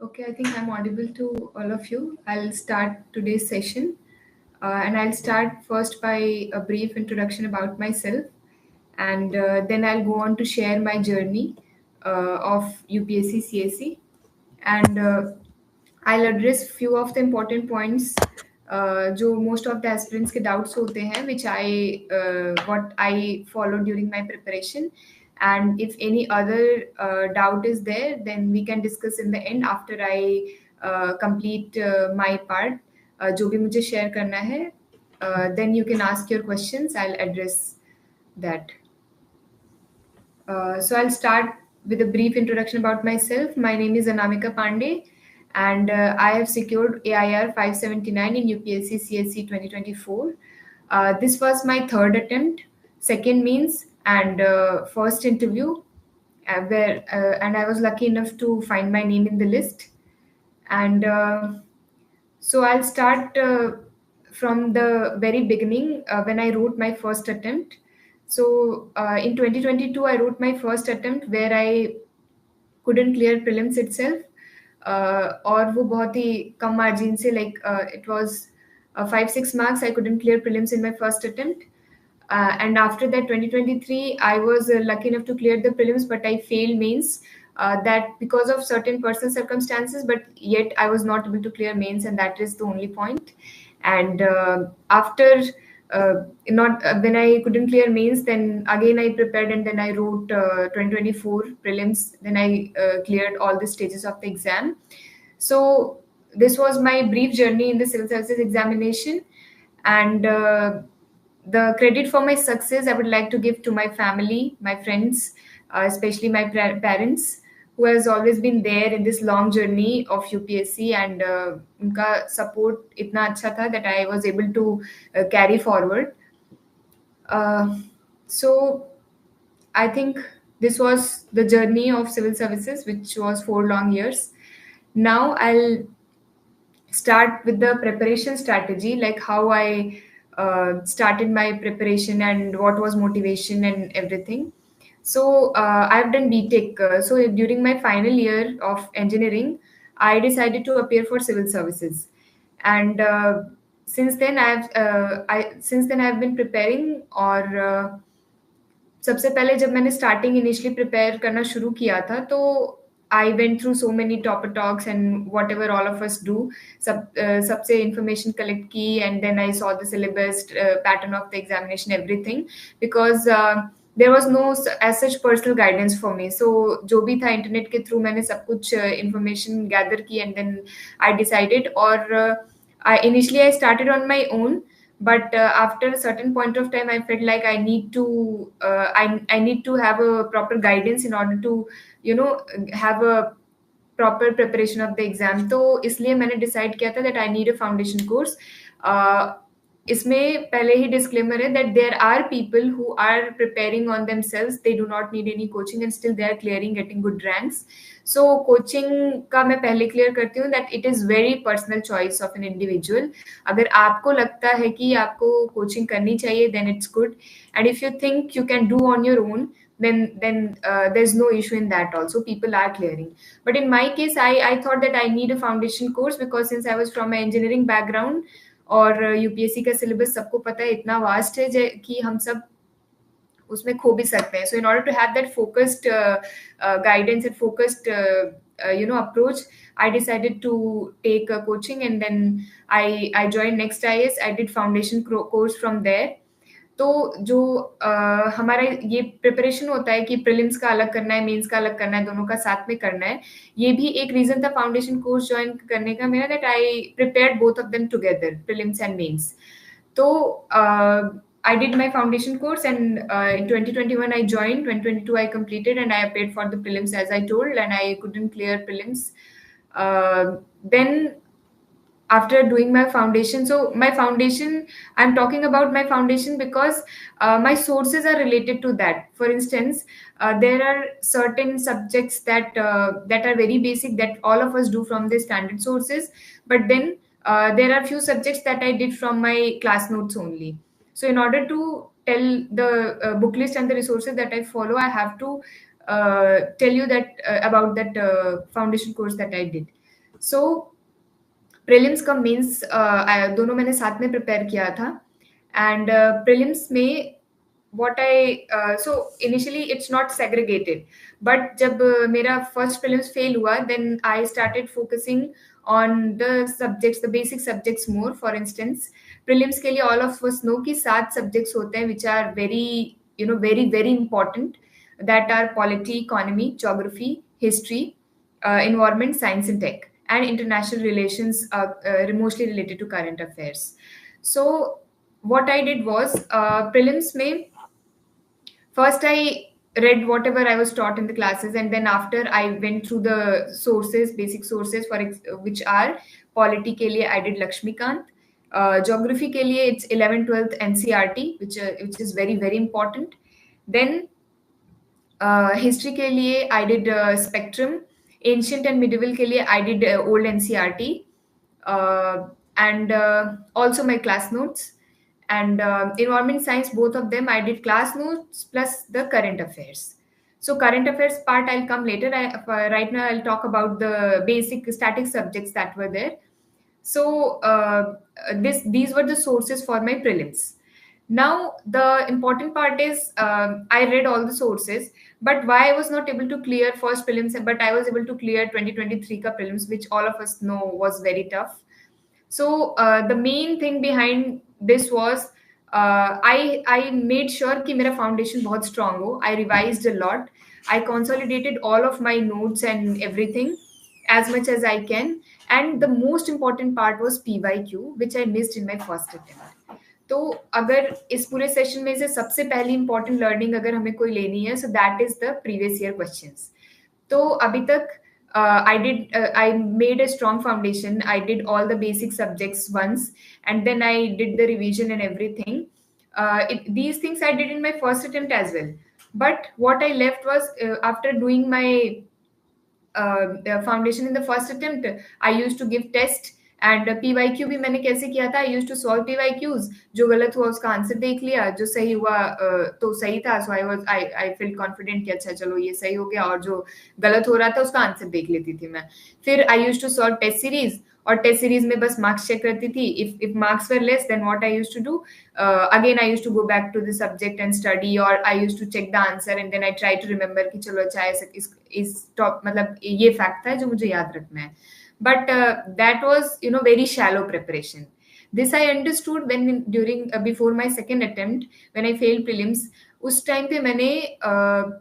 Okay, I think I'm audible to all of you. I'll start today's session. And I'll start first by a brief introduction about myself, and then I'll go on to share my journey of UPSC CSE, and I'll address few of the important points जो most of the aspirants के doubts होते हैं, which what I followed during my preparation, and if any other doubt is there, then we can discuss in the end after I complete my part. जो भी मुझे share करना है, then you can ask your questions. I'll address that. So I'll start with a brief introduction about myself. My name is Anamika Pandey, and I have secured AIR 579 in UPSC CSE 2024. This was my third attempt, second means, and first interview, and I was lucky enough to find my name in the list. And so I'll start from the very beginning when I wrote my first attempt. So in 2022, I wrote my first attempt where I couldn't clear prelims itself. और वो बहुत ही कम margin से it was 5-6 marks I couldn't clear prelims in my first attempt. And after that 2023 I was lucky enough to clear the prelims, but I failed mains, that because of certain personal circumstances, but yet I was not able to clear mains, and that is the only point. And after not when I couldn't clear mains, then again I prepared, and then I wrote 2024 prelims. Then I cleared all the stages of the exam. So this was my brief journey in the civil services examination, and the credit for my success I would like to give to my family, my friends, especially my parents, who has always been there in this long journey of UPSC, and उनका support इतना अच्छा था that I was able to carry forward. So I think this was the journey of civil services, which was 4 long years. Now I'll start with the preparation strategy, like how I started my preparation and what was motivation and everything. So I've done BTech. So during my final year of engineering, I decided to appear for civil services, and since then I've been preparing. और सबसे पहले जब मैंने starting initially prepare करना शुरू किया था, तो I went through so many topper talks and whatever all of us do, सबसे इंफॉर्मेशन कलेक्ट की, and then I saw the syllabus, pattern of the examination, everything, because there was no as such personal guidance for me. So जो भी था internet के through मैंने सब कुछ information gather की, एंड देन आई डिसाइडेड. और initially I started on my own, but after a certain point of time I felt like I need to I need to have a proper guidance in order to have a proper preparation of the exam. तो इसलिए मैंने decide किया था that I need a foundation course. इसमें पहले ही disclaimer है that there are people who are preparing on themselves. They do not need any coaching and still they are clearing, getting good ranks. So coaching का मैं पहले clear करती हूँ that it is very personal choice of an individual. अगर आपको लगता है कि आपको coaching करनी चाहिए, then it's good. And if you think you can do on your own, then there's no issue in that also. People are clearing. But in my case, I thought that I need a foundation course, because since I was from an engineering background, और UPSC का syllabus सबको पता है इतना vast है कि हम सब उसमें खो भी सकते हैं. So in order to have that focused guidance and focused approach, I decided to take a coaching, and then I joined Next IS. I did foundation course from there. तो जो हमारा ये प्रिपरेशन होता है कि प्रीलिम्स का अलग करना है, मेंस का अलग करना है, दोनों का साथ में करना है, ये भी एक रीजन था फाउंडेशन कोर्स ज्वाइन करने का मेरा, that I prepared both of them together, prelims and mains. तो I did my foundation course, and in 2021 I joined, 2022 I completed, and I appeared for the prelims as I told, and I couldn't clear prelims. Then after doing my foundation, so my foundation, I'm talking about my foundation because my sources are related to that. For instance, there are certain subjects that are very basic, that all of us do from the standard sources, but then there are few subjects that I did from my class notes only. So in order to tell the book list and the resources that I follow, I have to tell you that about that foundation course that I did. So prelims का mains दोनों मैंने साथ में prepare किया था. And prelims में what I so initially it's not segregated, but जब मेरा first prelims fail हुआ, then I started focusing on the subjects, the basic subjects more. For instance, prelims के लिए all of us know कि 7 subjects होते हैं which are very, very very important, that are polity, economy, geography, history, environment, science and tech, and international relations, mostly related to current affairs. So what I did was, prelims में first I read whatever I was taught in the classes, and then after I went through the sources, basic sources, which are polity के लिए I did Lakshmikant, geography के लिए it's 11th 12th NCERT, which is very very important. Then history के लिए I did spectrum, ancient and medieval के लिए I did old NCERT, and also my class notes. And environment science, both of them I did class notes plus the current affairs. So current affairs part I'll come later. Right now I'll talk about the basic static subjects that were there. So these were the sources for my prelims. Now the important part is, I read all the sources, but why I was not able to clear first prelims, but I was able to clear 2023 ka prelims, which all of us know was very tough. So the main thing behind this was, I made sure कि मेरा foundation बहुत strong हो. I revised a lot. I consolidated all of my notes and everything as much as I can. And the most important part was PYQ, which I missed in my first attempt. तो अगर इस पूरे session में से सबसे पहली important learning अगर हमें कोई लेनी है, सो that is the previous year questions. तो अभी तक I made a strong foundation. I did all the basic subjects once, and then I did the revision and everything. These things I did in my first attempt as well. But what I left was, after doing my the foundation in the first attempt, I used to give test. And PYQ भी मैंने कैसे किया था, आई use to solve PYQs. जो गलत हुआ उसका answer देख लिया, जो सही हुआ तो सही था. सो आई फील कॉन्फिडेंट कि अच्छा चलो ये सही हो गया, और जो गलत हो रहा था उसका आंसर देख लेती थी मैं. फिर I use to solve test series, और टेस्ट सीरीज में बस मार्क्स चेक करती थी. If marks were less, then what I use to do, again I use to go back to the subject and study, और I use to check the answer, and then I try to remember कि चलो अच्छा इस top मतलब ये fact था जो मुझे याद रखना है. But that was, very shallow preparation. This I understood when before my second attempt, when I failed prelims. उस टाइम पे मैंने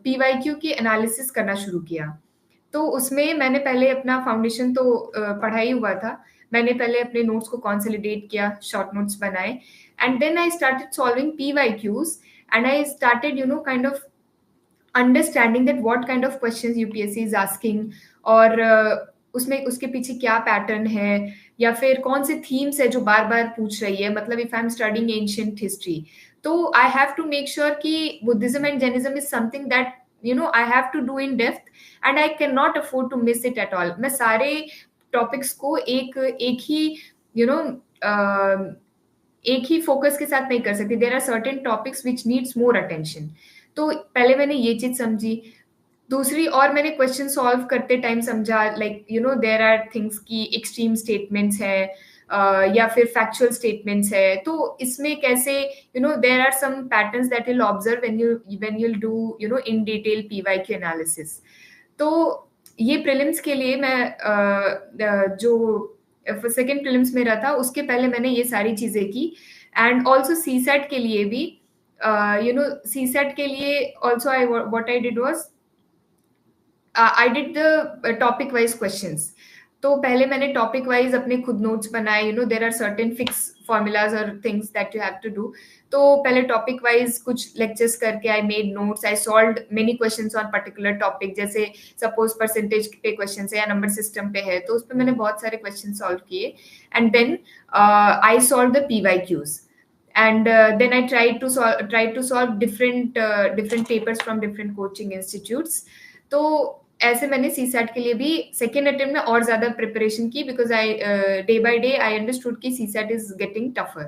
PYQ की एनालिसिस करना शुरू किया. तो उसमें मैंने पहले अपना फाउंडेशन तो पढ़ा ही हुआ था. मैंने पहले अपने नोट्स को कंसोलिडेट किया, शॉर्ट नोट्स बनाए, and then I started solving PYQs, and I started kind of understanding that what kind of questions UPSC is asking, और उसमें उसके पीछे क्या पैटर्न है, या फिर कौन से थीम्स है जो बार बार पूछ रही है. मतलब if I am studying ancient history, तो I have to make sure कि Buddhism and Jainism is something that I have to do in depth, and I cannot afford to miss it at all. मैं सारे topics को एक ही एक ही focus के साथ नहीं कर सकती. There are certain topics which needs more attention. तो पहले मैंने ये चीज समझी. दूसरी, और मैंने क्वेश्चन सॉल्व करते टाइम समझा, लाइक देयर आर थिंग्स की एक्सट्रीम स्टेटमेंट्स है, या फिर फैक्चुअल स्टेटमेंट्स है. तो इसमें कैसे there are some patterns that will observe when you do in detail PYQ analysis. तो ये प्रीलिम्स के लिए मैं जो सेकेंड प्रीलिम्स मेरा था उसके पहले मैंने ये सारी चीजें की. एंड ऑल्सो CSAT के लिए भी, CSAT के लिए also what I did was, I did the topic wise questions. तो पहले मैंने टॉपिक वाइज अपने खुद नोट्स बनाए. There are certain fix formulas और things that you have to do. तो पहले टॉपिक वाइज कुछ लेक्चर्स करके I made notes. I solved many questions on particular topic. जैसे सपोज परसेंटेज पे क्वेश्चन है या नंबर सिस्टम पे है, तो उस पर मैंने बहुत सारे क्वेश्चन सॉल्व किए. And then I solve the PYQs. And then I tried to solve different papers from different coaching institutes. तो ऐसे मैंने CSAT के लिए भी सेकेंड अटेम्प्ट में और ज्यादा प्रिपरेशन की, because I day by day I understood कि CSAT इज गेटिंग टफर.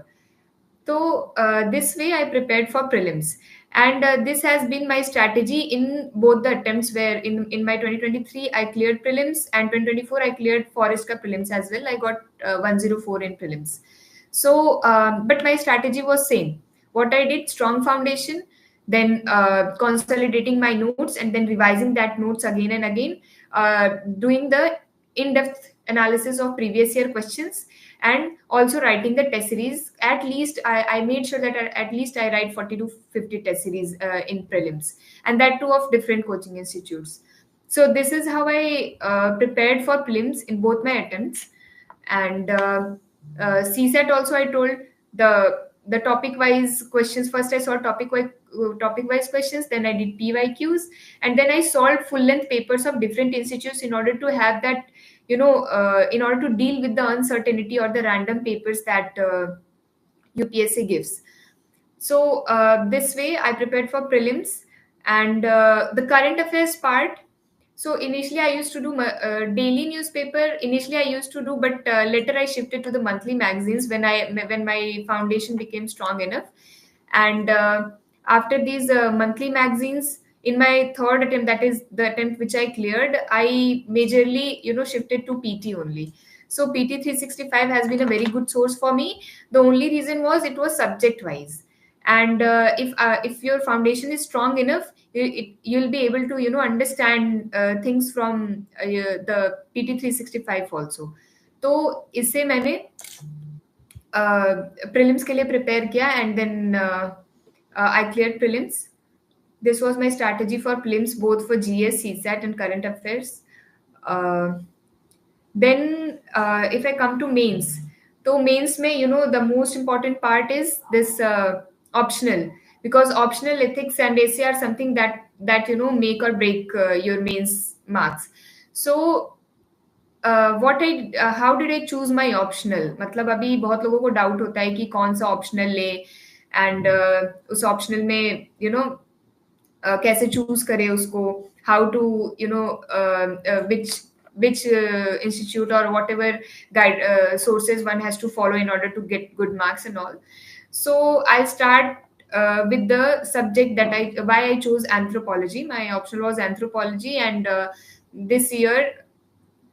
तो this way I prepared for prelims. And this has been my strategy in both the attempts, where in my 2023 I cleared prelims, and 2024 I cleared forest ka prelims as well. I got 104 in prelims. So but my strategy was same. What I did: strong foundation, then consolidating my notes, and then revising that notes again and again, doing the in-depth analysis of previous year questions, and also writing the test series. At least I made sure that at least I write 40 to 50 test series in prelims, and that too of different coaching institutes. So this is how I prepared for prelims in both my attempts. And CSAT also, I told the topic wise questions. First I saw topic wise questions, then I did PYQs, and then I solved full length papers of different institutes in order to have that, in order to deal with the uncertainty or the random papers that UPSC gives. So this way I prepared for prelims. And the current affairs part, so initially I used to do daily newspaper. Initially I used to do, but later I shifted to the monthly magazines when my foundation became strong enough. And after these monthly magazines, in my third attempt, that is the attempt which I cleared, I majorly shifted to PT only. So PT 365 has been a very good source for me. The only reason was it was subject wise. And if your foundation is strong enough, you'll be able to understand things from the PT 365 also. तो इससे मैंने prelims के लिए prepare किया, and then I clear prelims. This was my strategy for prelims, both for GS, CSAT, and current affairs. Then if I come to mains, so mains mein, the most important part is this optional, because optional, ethics, and AC are something that make or break your mains marks. So how did I choose my optional? मतलब अभी बहुत लोगों को doubt होता है कि कौन सा ऑप्शनल ले, एंड उस ऑप्शनल में कैसे चूज करें उसको, how to which institute or whatever guide sources one has to follow in order to get good marks and all. So I'll start with the subject that why I chose anthropology. My optional was anthropology, and this year,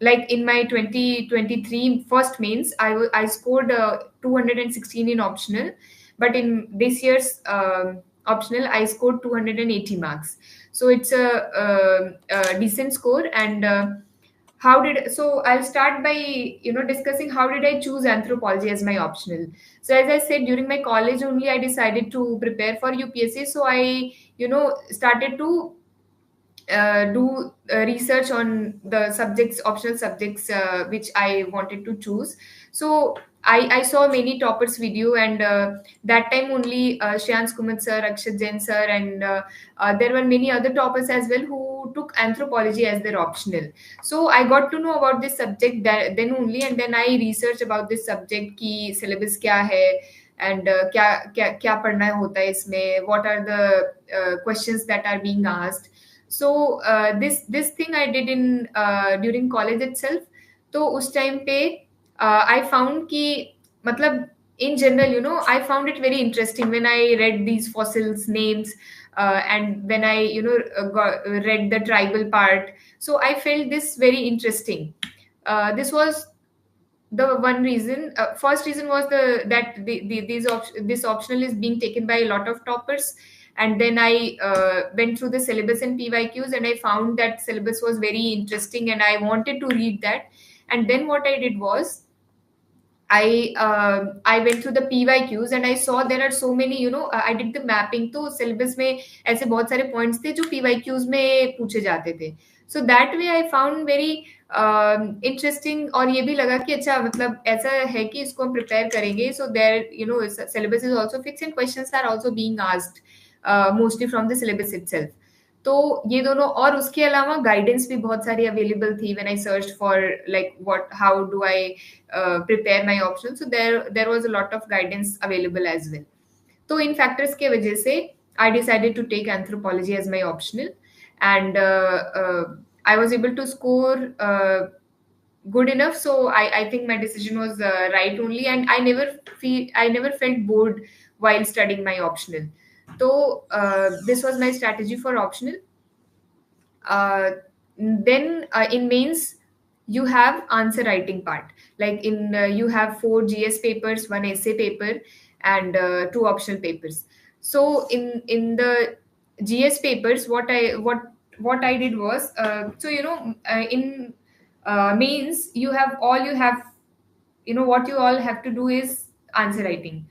like in my 2023 first mains, I scored 216 in optional, but in this year's optional I scored 280 marks. So it's a decent score. And so I'll start by discussing how did I choose anthropology as my optional. So as I said, during my college only I decided to prepare for UPSC. So I started to do research on the subjects, optional subjects, which I wanted to choose. So I saw many toppers video, and that time only Shreyans Kumar sir, Akshat Jain sir, and there were many other toppers as well who took anthropology as their optional. So I got to know about this subject then only, and then I researched about this subject ki syllabus kya hai, and क्या पढ़ना होता है इसमें, what are the questions that are being asked. So this thing I did in during college itself. तो उस time पे I found कि मतलब in general, I found it very interesting when I read these fossils names, and when I read the tribal part. So I felt this very interesting. This was the one reason. First reason was this optional is being taken by a lot of toppers. And then I went through the syllabus and PYQs, and I found that syllabus was very interesting, and I wanted to read that. And then what I did was I went through the PYQs, and I saw there are so many, I did the mapping. तो syllabus में ऐसे बहुत सारे points थे जो PYQs में पूछे जाते थे. So that way I found very interesting. और ये भी लगा कि अच्छा, मतलब ऐसा है कि इसको हम prepare करेंगे. So there, syllabus is also fixed, and questions are also being asked mostly from the syllabus itself. तो ये दोनों, और उसके अलावा गाइडेंस भी बहुत सारी अवेलेबल थी when I search for like what how do I prepare my option. So there was a lot of guidance available as well. तो इन फैक्टर्स के वजह से I decided to take anthropology as my optional, and I was able to score good enough. So I think my decision was right only, and I never felt bored while studying my optional. So this was my strategy for optional. uh, then in mains you have answer writing part, like in you have 4 GS papers, one essay paper, and 2 optional papers. So in the GS papers, what I did was, so in mains you have all you have what you all have to do is answer writing.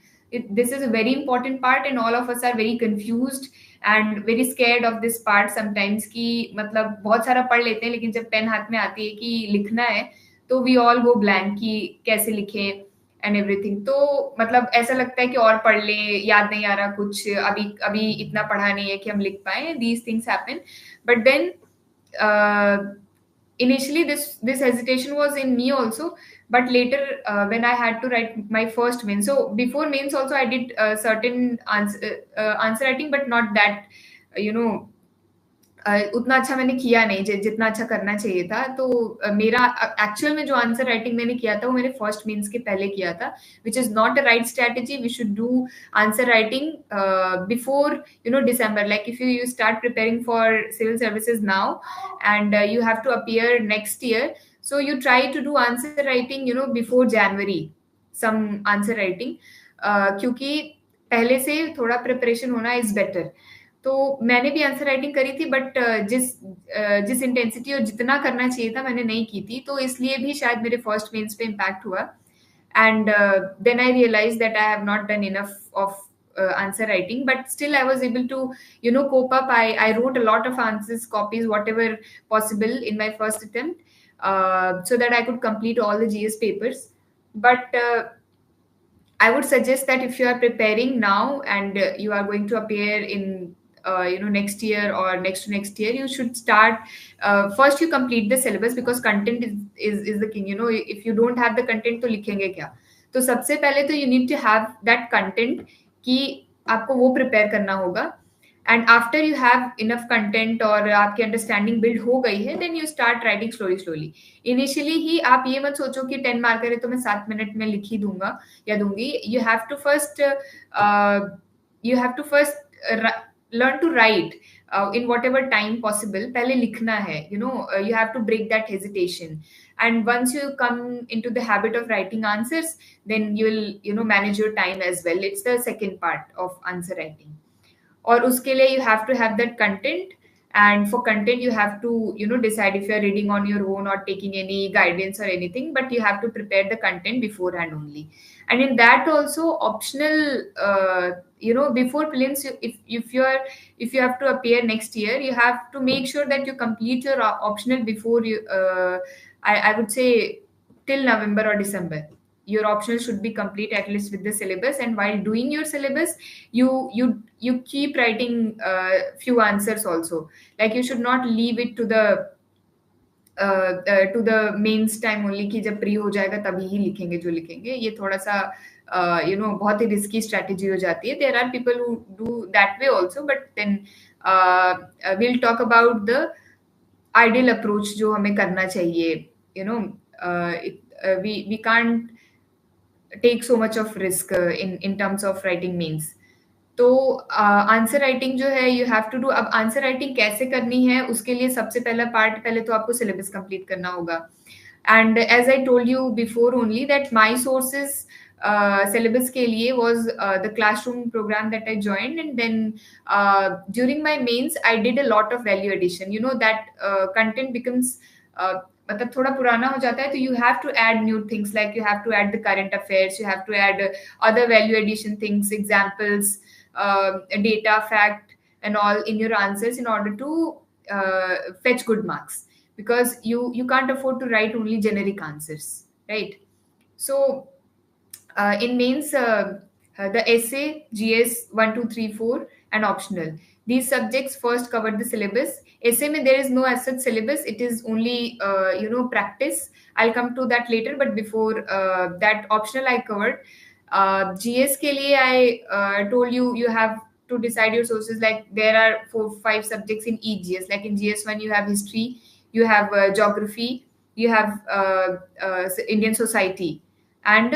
This is a very important part, and all of us are very confused and very scared of this part sometimes, कि मतलब बहुत सारा पढ़ लेते हैं लेकिन जब pen हाथ में आती है कि लिखना है तो वी ऑल गो ब्लैंक कि कैसे लिखें एंड एवरीथिंग। तो मतलब ऐसा लगता है कि और पढ़ लें, याद नहीं आ रहा कुछ, अभी अभी इतना पढ़ा नहीं है कि हम लिख पाए, these things happen. But then initially this hesitation was in me also, but later when I had to write my first main, so before mains also I did certain answer writing, but not that you know उतना अच्छा मैंने किया नहीं जितना अच्छा करना चाहिए था। तो मेरा एक्चुअल में जो आंसर राइटिंग मैंने किया था वो मैंने फर्स्ट मीन्स के पहले किया था, which is not a right strategy. We should do answer writing before December. Like if you start preparing for civil services now and you have to appear next year, so you try to do answer writing before January, some answer writing, क्योंकि पहले से थोड़ा preparation होना is better. तो मैंने भी answer writing करी थी, बट जिस इंटेंसिटी और जितना करना चाहिए था मैंने नहीं की थी, तो इसलिए भी शायद मेरे फर्स्ट मेंस पे इम्पैक्ट हुआ। And then I realise that I have not done enough of answer writing, but still I was able to cope up. I wrote a lot of answers copies, whatever possible, in my first attempt, so that I could complete all the GS papers. But I would suggest that if you are preparing now and you are going to appear in next year or next to next year, you should start first. You complete the syllabus, because content is the king. If you don't have the content, तो लिखेंगे क्या? तो सबसे पहले तो you need to have that content कि आपको वो prepare करना होगा। And after you have enough content और आपकी अंडरस्टैंडिंग बिल्ड हो गई है, then you start writing slowly slowly. Initially ही आप ये मत सोचो कि 10 मार्कर है तो मैं 7 मिनट में लिख ही दूंगा या दूंगी। You have to first learn to write in whatever time possible. पहले लिखना है, you have to break that hesitation, and once you come into the habit of writing answers, then you will manage your time as well. It's the second part of answer writing. और उसके लिए you have to have that content, and for content you have to decide if you are reading on your own or taking any guidance or anything, but you have to prepare the content beforehand only. And in that also, optional before prelims, if you have to appear next year, you have to make sure that you complete your optional before you I would say till November or December. Your optional should be complete at least with the syllabus, and while doing your syllabus, you keep writing few answers also. Like you should not leave it to the mains time only कि जब pre हो जाएगा तभी ही लिखेंगे जो लिखेंगे। ये थोड़ा सा बहुत ही रिस्की स्ट्रेटेजी हो जाती है। There are people who do that way also, but then will talk about the ideal approach जो हमें करना चाहिए। We can't take so much of risk in terms of writing means. तो आंसर राइटिंग जो है यू हैव टू डू। अब answer writing कैसे करनी है उसके लिए सबसे पहला पार्ट, पहले तो आपको सिलेबस कंप्लीट करना होगा। And as I told you before only that my sources syllabus के लिए was the classroom program that I joined, and then during my mains I did a lot of value addition. That content becomes मतलब थोड़ा पुराना हो जाता है, तो you have to add new things, like you have to add the current affairs, you have to add other value addition things, examples, data, fact, and all in your answers in order to fetch good marks, because you can't afford to write only generic answers, right? So in mains, the essay, GS 1, 2, 3, 4, and optional. These subjects first covered the syllabus. Essay mein there is no as such syllabus. It is only practice. I'll come to that later. But before that, optional I covered. GS ke liye I told you have to decide your sources. Like there are 4-5 subjects in each GS. Like in GS1 you have history, you have geography, you have Indian society, And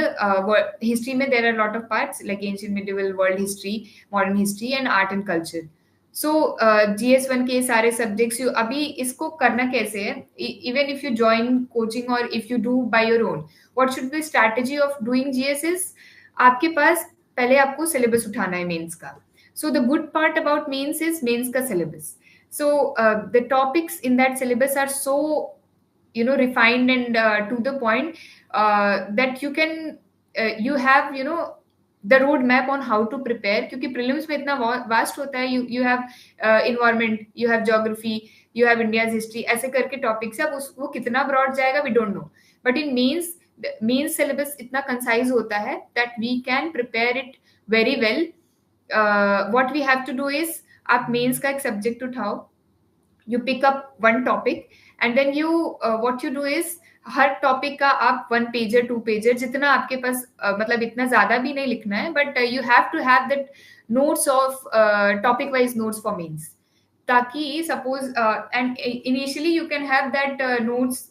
history में there are a lot of parts like ancient, medieval, world history, modern history and art and culture. So GS1 के सारे subjects you अभी इसको करना कैसे है, even if you join coaching और if you do by your own, what should be strategy of doing GSS? आपके पास पहले आपको सिलेबस उठाना है मेंस का. So the good part about mains is mains का syllabus. So the topics in that syllabus are so refined and to the point that you have the road map on how to prepare, क्योंकि prelims में इतना vast होता है. You have environment, you have geography, you have India's history, ऐसे करके topics है. अब वो कितना broad जाएगा we don't know, but in mains syllabus इतना concise होता है that we can prepare it very well. What we have to do is आप मेंस का एक सब्जेक्ट उठाओ, you pick up one topic and then you what you do is हर topic का आप 1 पेजर 2 पेजर जितना आपके पास मतलब इतना ज्यादा भी नहीं लिखना है, but you have to have that notes of topic wise notes for mains, ताकि suppose and initially you can have that notes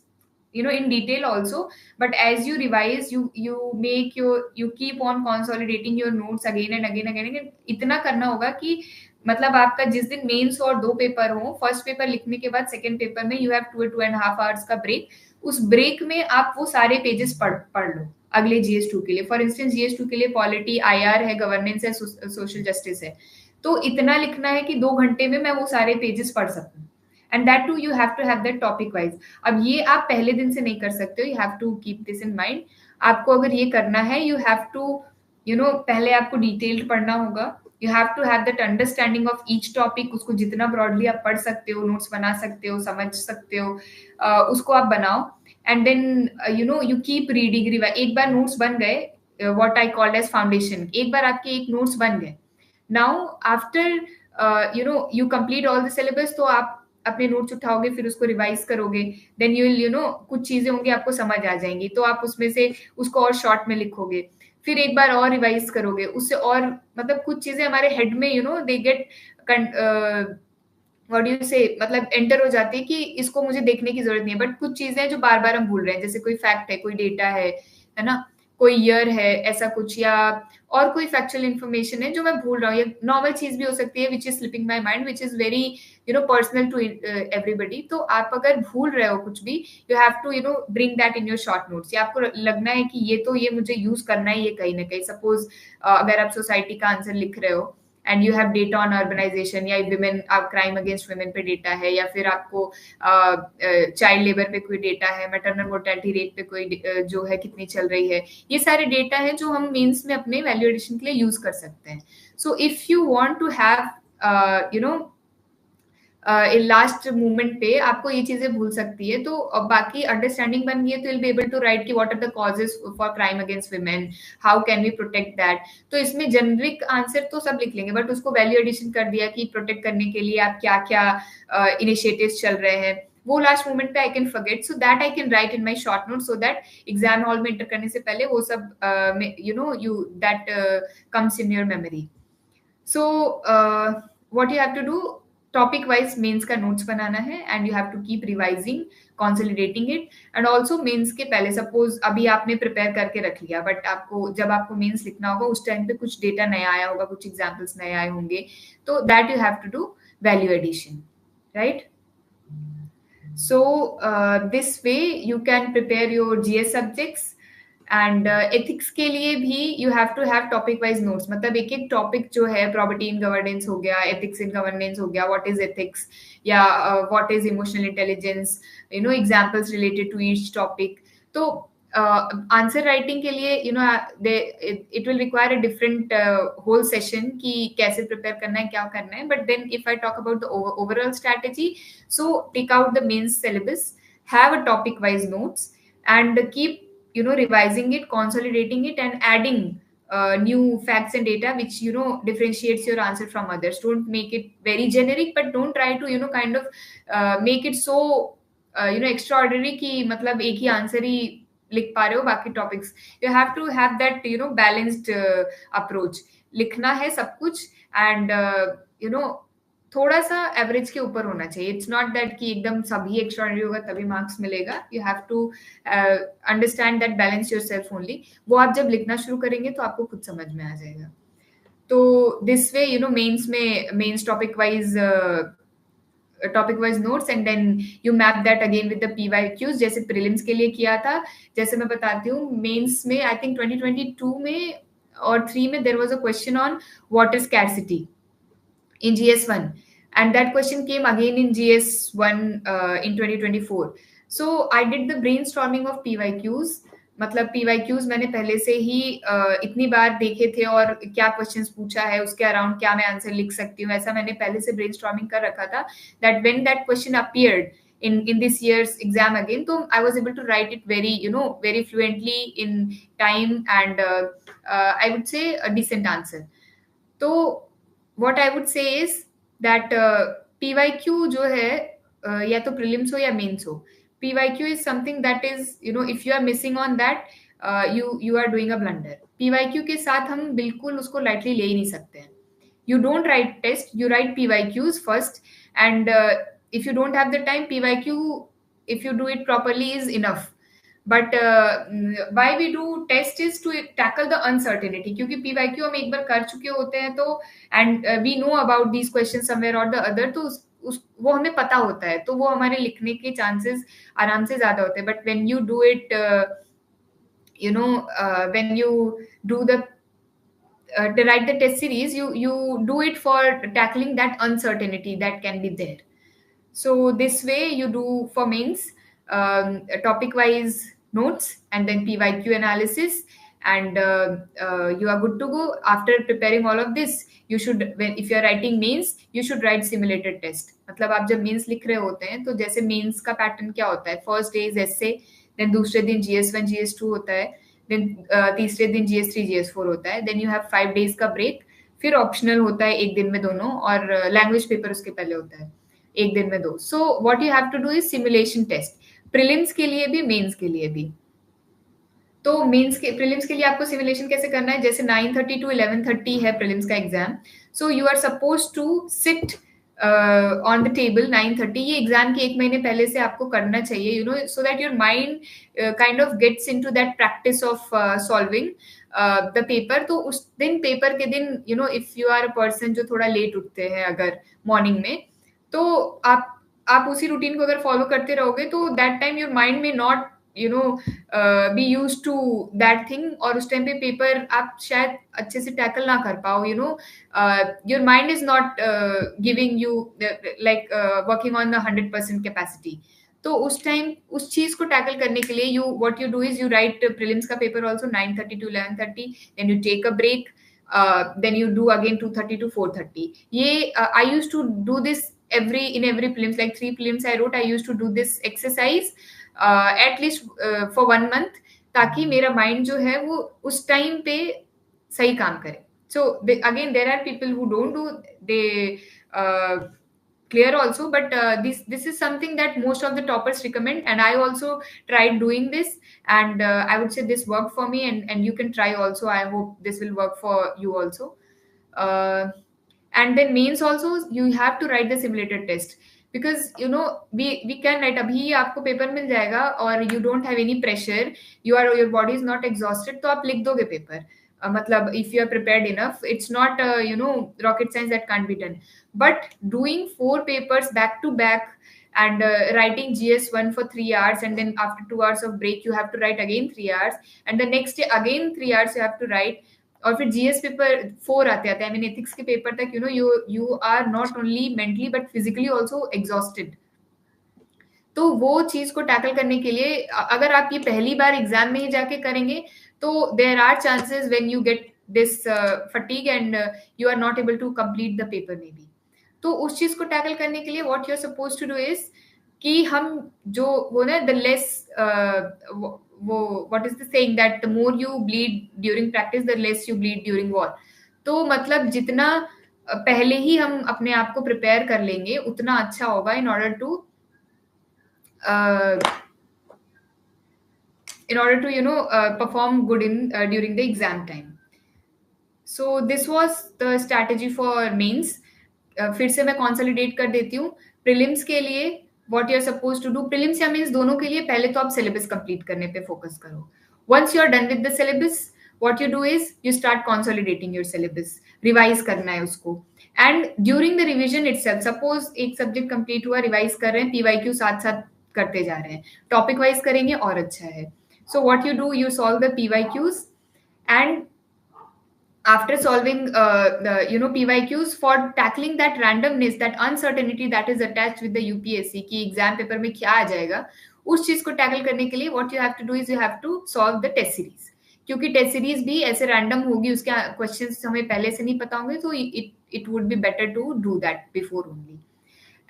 in detail also, but as you revise you keep on consolidating your notes again and again. इतना करना होगा कि मतलब आपका जिस दिन mains और 2 पेपर हो, फर्स्ट पेपर लिखने के बाद सेकंड पेपर में यू हैव 2.5 आवर्स का ब्रेक. उस ब्रेक में आप वो सारे पेजेस पढ़ लो अगले GS2 के लिए. फॉर इंस्टेंस GS2 के लिए पॉलिटी, IR है, गवर्नेंस है, सोशल जस्टिस है, तो इतना लिखना है कि 2 घंटे में मैं वो सारे पेजेस पढ़ सकूं. And that too you have to have that topic wise. अब ये आप पहले दिन से नहीं कर सकते हो, you have to keep this in mind. आपको अगर ये करना है, यू हैव टू पहले आपको डिटेल्ड पढ़ना होगा. You have to have that understanding of each topic. उसको जितना ब्रॉडली आप पढ़ सकते हो, नोट्स बना सकते हो, समझ सकते हो, उसको आप बनाओ. And then you keep reading. एक बार नोट्स बन गए, what I called as foundation, एक बार आपके एक नोट्स बन गए, now after you complete all the syllabus, तो आप अपने नोट्स उठाओगे, फिर उसको रिवाइज करोगे, देन यू कुछ चीजें होंगी आपको समझ आ जाएंगी, तो आप उसमें से उसको और शॉर्ट में लिखोगे, फिर एक बार और रिवाइज करोगे, उससे और मतलब कुछ चीजें हमारे हेड में they get what do you से, मतलब एंटर हो जाती है कि इसको मुझे देखने की जरूरत नहीं है. बट कुछ चीजें जो बार बार हम भूल रहे हैं, जैसे कोई फैक्ट है, कोई डेटा है ना, कोई ईयर है, ऐसा कुछ, या और कोई फैक्चुअल इन्फॉर्मेशन है जो मैं भूल रहा हूँ, या नॉर्मल चीज भी हो सकती है which is slipping my mind, which is very personal to everybody. तो आप अगर भूल रहे हो कुछ भी, you have to bring that in your short notes. या आपको लगना है कि ये मुझे यूज करना है, ये कहीं ना कहीं, सपोज अगर आप सोसाइटी का आंसर लिख रहे हो and you have data on urbanisation, या विमेन, आप क्राइम अगेंस्ट वुमेन पे डेटा है, या फिर आपको चाइल्ड लेबर पे कोई डेटा है, मैटरनल मोर्टेलिटी रेट पे कोई जो है कितनी चल रही है, ये सारे डेटा है जो हम मेंस में अपने वैल्यू एडिशन के लिए यूज कर सकते हैं. So if you want to have last movement पे आपको ये चीजें भूल सकती है, तो बाकी अंडरस्टैंडिंग बन गई है, तो will be able to write कि what are the causes for crime against women, how can we protect that. तो इसमें जेनरिक आंसर तो सब लिख लेंगे, बट उसको वैल्यू एडिशन कर दिया कि प्रोटेक्ट करने के लिए आप क्या क्या इनिशिएटिव्स चल रहे हैं, वो लास्ट मोमेंट पे I can forget, so that I can write in my short note, so that exam hall में एंटर करने से पहले वो सब you that comes in your memory. So what you have to do, topic wise mains का notes बनाना है, and you have to keep revising, consolidating it. And also mains के पहले, सपोज अभी आपने प्रिपेयर करके रख लिया, बट जब आपको मेंस लिखना होगा उस टाइम पे कुछ डेटा नया आया होगा, कुछ एग्जाम्पल्स नए आए होंगे, तो that you have to do value addition, right. So this way you can prepare your GS subjects. And ethics के लिए भी you have to have topic wise notes. मतलब एक एक टॉपिक जो है, प्रॉपर्टी इन गवर्नेंस हो गया, एथिक्स इन गवर्नेंस हो गया, व्हाट इज एथिक्स, या what is emotional intelligence, examples related to each topic. तो आंसर राइटिंग के लिए it will require a different whole session कि कैसे प्रिपेयर करना है, क्या करना है. But then if I talk about the overall strategy, so take out the mains syllabus, have a topic wise notes, and keep revising it, consolidating it, and adding new facts and data which differentiates your answer from others. Don't make it very generic, but don't try to kind of make it so extraordinary कि मतलब एक ही answer ही लिख पा रहे हो, बाकी topics. You have to have that balanced approach. लिखना है सब कुछ, एंड थोड़ा सा एवरेज के ऊपर होना चाहिए. इट्स नॉट दैट कि एकदम सभी एक्स्ट्राऑर्डिनरी होगा तभी मार्क्स मिलेगा. You have to understand that, balance yourself only. वो आप जब लिखना शुरू करेंगे तो आपको खुद समझ में आ जाएगा. तो this way mains topic wise notes, and then you map that again with the PYQs, जैसे प्रीलिम्स के लिए किया था. जैसे मैं बताती हूँ, मेंस में आई थिंक 2022 में और 3 में there was a question on water scarcity in GS1, and that question came again in GS1 in 2024. So I did the brainstorming of PYQs. मतलब PYQs मैंने पहले से ही इतनी बार देखे थे और क्या क्वेश्चंस पूछा है उसके अराउंड क्या मैं आंसर लिख सकती हूँ, ऐसा मैंने पहले से ब्रेनस्टॉर्मिंग कर रखा था. That when that question appeared in this year's exam again, so I was able to write it very fluently in time, and I would say a decent answer. तो what I would say is that PYQ जो है या तो prelims हो या mains हो, PYQ is something that is, if you are missing on that, you are doing a blunder. PYQ के साथ हम बिल्कुल उसको lightly ले ही नहीं सकते हैं. You don't write test, you write PYQs first, and if you don't have the time, PYQ, if you do it properly, is enough. But why we do test is to tackle the uncertainty, क्योंकि PYQ हम एक बार कर चुके होते हैं, तो and we know about these question somewhere और the other, तो वो हमें पता होता है, तो वो हमारे लिखने के चांसेस आराम से ज्यादा होते हैं. But when you do it, when you do the to write the test series, you do it for tackling that uncertainty that can be there. So this way you do for mains, topic wise notes and then PYQ analysis, and you are good to go. After preparing all of this, you should, if you are writing mains, you should write simulated test. मतलब आप जब mains लिख रहे होते हैं तो जैसे mains का पैटर्न क्या होता है, first day is essay, then दूसरे दिन GS1 GS2 होता है, देन तीसरे दिन GS3 GS4 होता है, देन यू हैव 5 days का ब्रेक, फिर ऑप्शनल होता है एक दिन में दोनों, और लैंग्वेज पेपर उसके पहले होता है एक दिन में दो. So what you have to do is simulation test, prelims के लिए भी मेंस के लिए भी. तो प्रीलिम्स के लिए आपको सिमुलेशन कैसे करना है, जैसे 9:30 to 11:30 है प्रीलिम्स का exam. So you are suppose to sit on the table 9:30. ये एग्जाम के एक महीने पहले से आपको करना चाहिए, so that your mind kind of gets into that practice of solving the paper. तो उस दिन, पेपर के दिन, if you are a person जो थोड़ा लेट उठते हैं अगर मॉर्निंग में, तो आप उसी रूटीन को अगर फॉलो करते रहोगे तो दैट टाइम योर माइंड में not be use to that thing, और उस टाइम पे पेपर आप शायद अच्छे से टैकल ना कर पाओ. Your mind is not giving you like working on the 100% capacity. तो उस टाइम उस चीज को टैकल करने के लिए what you do is you write prelims का paper also 9:30 to 11:30, then you take a break, then you do again 2:30 to 4:30. I used to do this in every prelims, like 3 prelims I wrote. I used to do this exercise at least for 1 month, ताकि मेरा mind जो है वो उस time पे सही काम करे. So again, there are people who don't do, they clear also, but this is something that most of the toppers recommend, and I also tried doing this, and I would say this worked for me, and you can try also. I hope this will work for you also. And then mains also, you have to write the simulated test, because we can write, abhi aapko paper mil jayega or you don't have any pressure, your body is not exhausted, to aap likh doge paper. Matlab, if you are prepared enough, it's not rocket science that can't be done. But doing 4 papers back to back, and writing GS1 for 3 hours, and then after 2 hours of break you have to write again 3 hours, and the next day again 3 hours you have to write, और फिर GS paper 4 आते हैं, I mean ethics के paper तक, you are not only mentally but physically also exhausted. तो वो चीज को टैकल करने के लिए, अगर आप ये पहली बार एग्जाम में ही जाके करेंगे, तो there are chances when you get this fatigue and you are not able to complete the paper maybe. तो उस चीज को टैकल करने के लिए what you are suppose to do is कि हम जो वो ना, द लेस वो what is the saying that the more you bleed during practice the less you bleed during war. तो मतलब जितना पहले ही हम अपने आप को प्रिपेयर कर लेंगे उतना अच्छा होगा, in order to perform good in during the exam time. So this was the strategy for mains. फिर से मैं कंसोलिडेट कर देती हूँ। प्रीलिम्स के लिए what you are suppose to do, prelims या मीन्स दोनों के लिए पहले तो आप सिलेबस कंप्लीट करने पे फोकस करो। Once you are done with the syllabus, what you do is you start consolidating your syllabus, revise करना है उसको। And during the revision itself, suppose एक सब्जेक्ट कंप्लीट हुआ, रिवाइज कर रहे हैं, पीवाईक्यू साथ साथ करते जा रहे हैं, टॉपिक वाइज करेंगे और अच्छा है। सो what you do, you solve the PYQs, and after solving the PYQs, for tackling that randomness, that uncertainty that is attached with the UPSC कि एग्जाम पेपर में क्या आ जाएगा, उस चीज को टैकल करने के लिए what you have to do is you have to solve the test series, क्योंकि टेस्ट सीरीज भी ऐसे रैंडम होगी, उसके क्वेश्चंस हमें पहले से नहीं पता होंगे, तो it would be better to do that before only.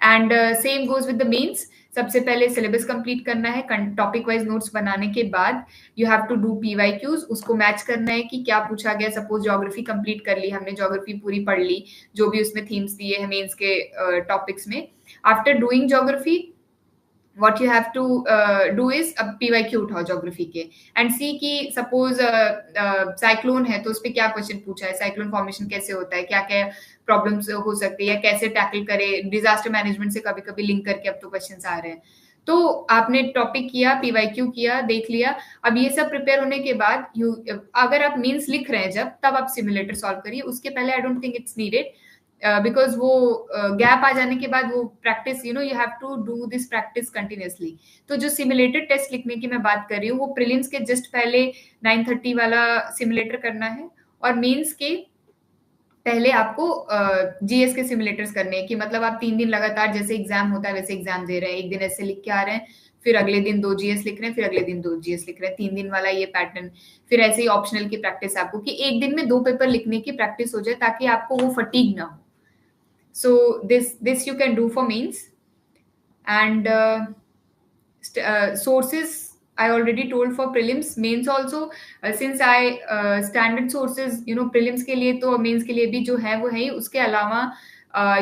And same goes with the mains, सबसे पहले सिलेबस कंप्लीट करना है, टॉपिक वाइज नोट्स बनाने के बाद you have to do PYQs, उसको मैच करना है कि क्या पूछा गया। सपोज ज्योग्राफी कंप्लीट कर ली हमने, ज्योग्राफी पूरी पढ़ ली, जो भी उसमें थीम्स दिए हैं मेंस के टॉपिक्स में। After doing geography, what you have to do is अब PYQ उठाओ ज्योग्राफी के, एंड सी कि सपोज साइक्लोन है तो उस पर क्या क्वेश्चन पूछा है, साइक्लोन फॉर्मेशन कैसे होता है, क्या क्या प्रॉब्लम्स हो सकती है, या कैसे टैकल करे, डिजास्टर मैनेजमेंट से कभी कभी लिंक करके अब तो क्वेश्चन आ रहे हैं। तो आपने टॉपिक किया, पीवाईक्यू किया, देख लिया। अब ये सब प्रिपेयर होने के बाद अगर आप मीन्स लिख रहे हैं जब, तब आप सिमुलेटर सॉल्व करिए, उसके पहले I don't think it's needed, because वो गैप आ जाने के बाद वो practice, you have to do this practice continuously. तो जो सिमुलेटेड टेस्ट लिखने की मैं बात कर रही हूँ, वो प्रीलिम्स के जस्ट पहले 9:30 वाला सिमुलेटर करना है, और मेंस के पहले आपको जीएस के सिमुलेटर्स करने हैं, कि मतलब आप 3 दिन लगातार जैसे एग्जाम होता है वैसे एग्जाम दे रहे हैं, एक दिन ऐसे लिख के आ रहे हैं, फिर अगले दिन 2 जीएस लिख रहे हैं, फिर अगले दिन 2 जीएस लिख रहे हैं, 3 दिन वाला ये पैटर्न। फिर ऐसे ही ऑप्शनल की प्रैक्टिस आपको, कि एक दिन में 2 पेपर लिखने की प्रैक्टिस हो जाए, ताकि आपको वो फटीग ना हो। So this you can do for mains, and sources I already told for prelims, mains also, since I standard sources prelims के लिए तो mains के लिए भी जो है वो है ही, उसके अलावा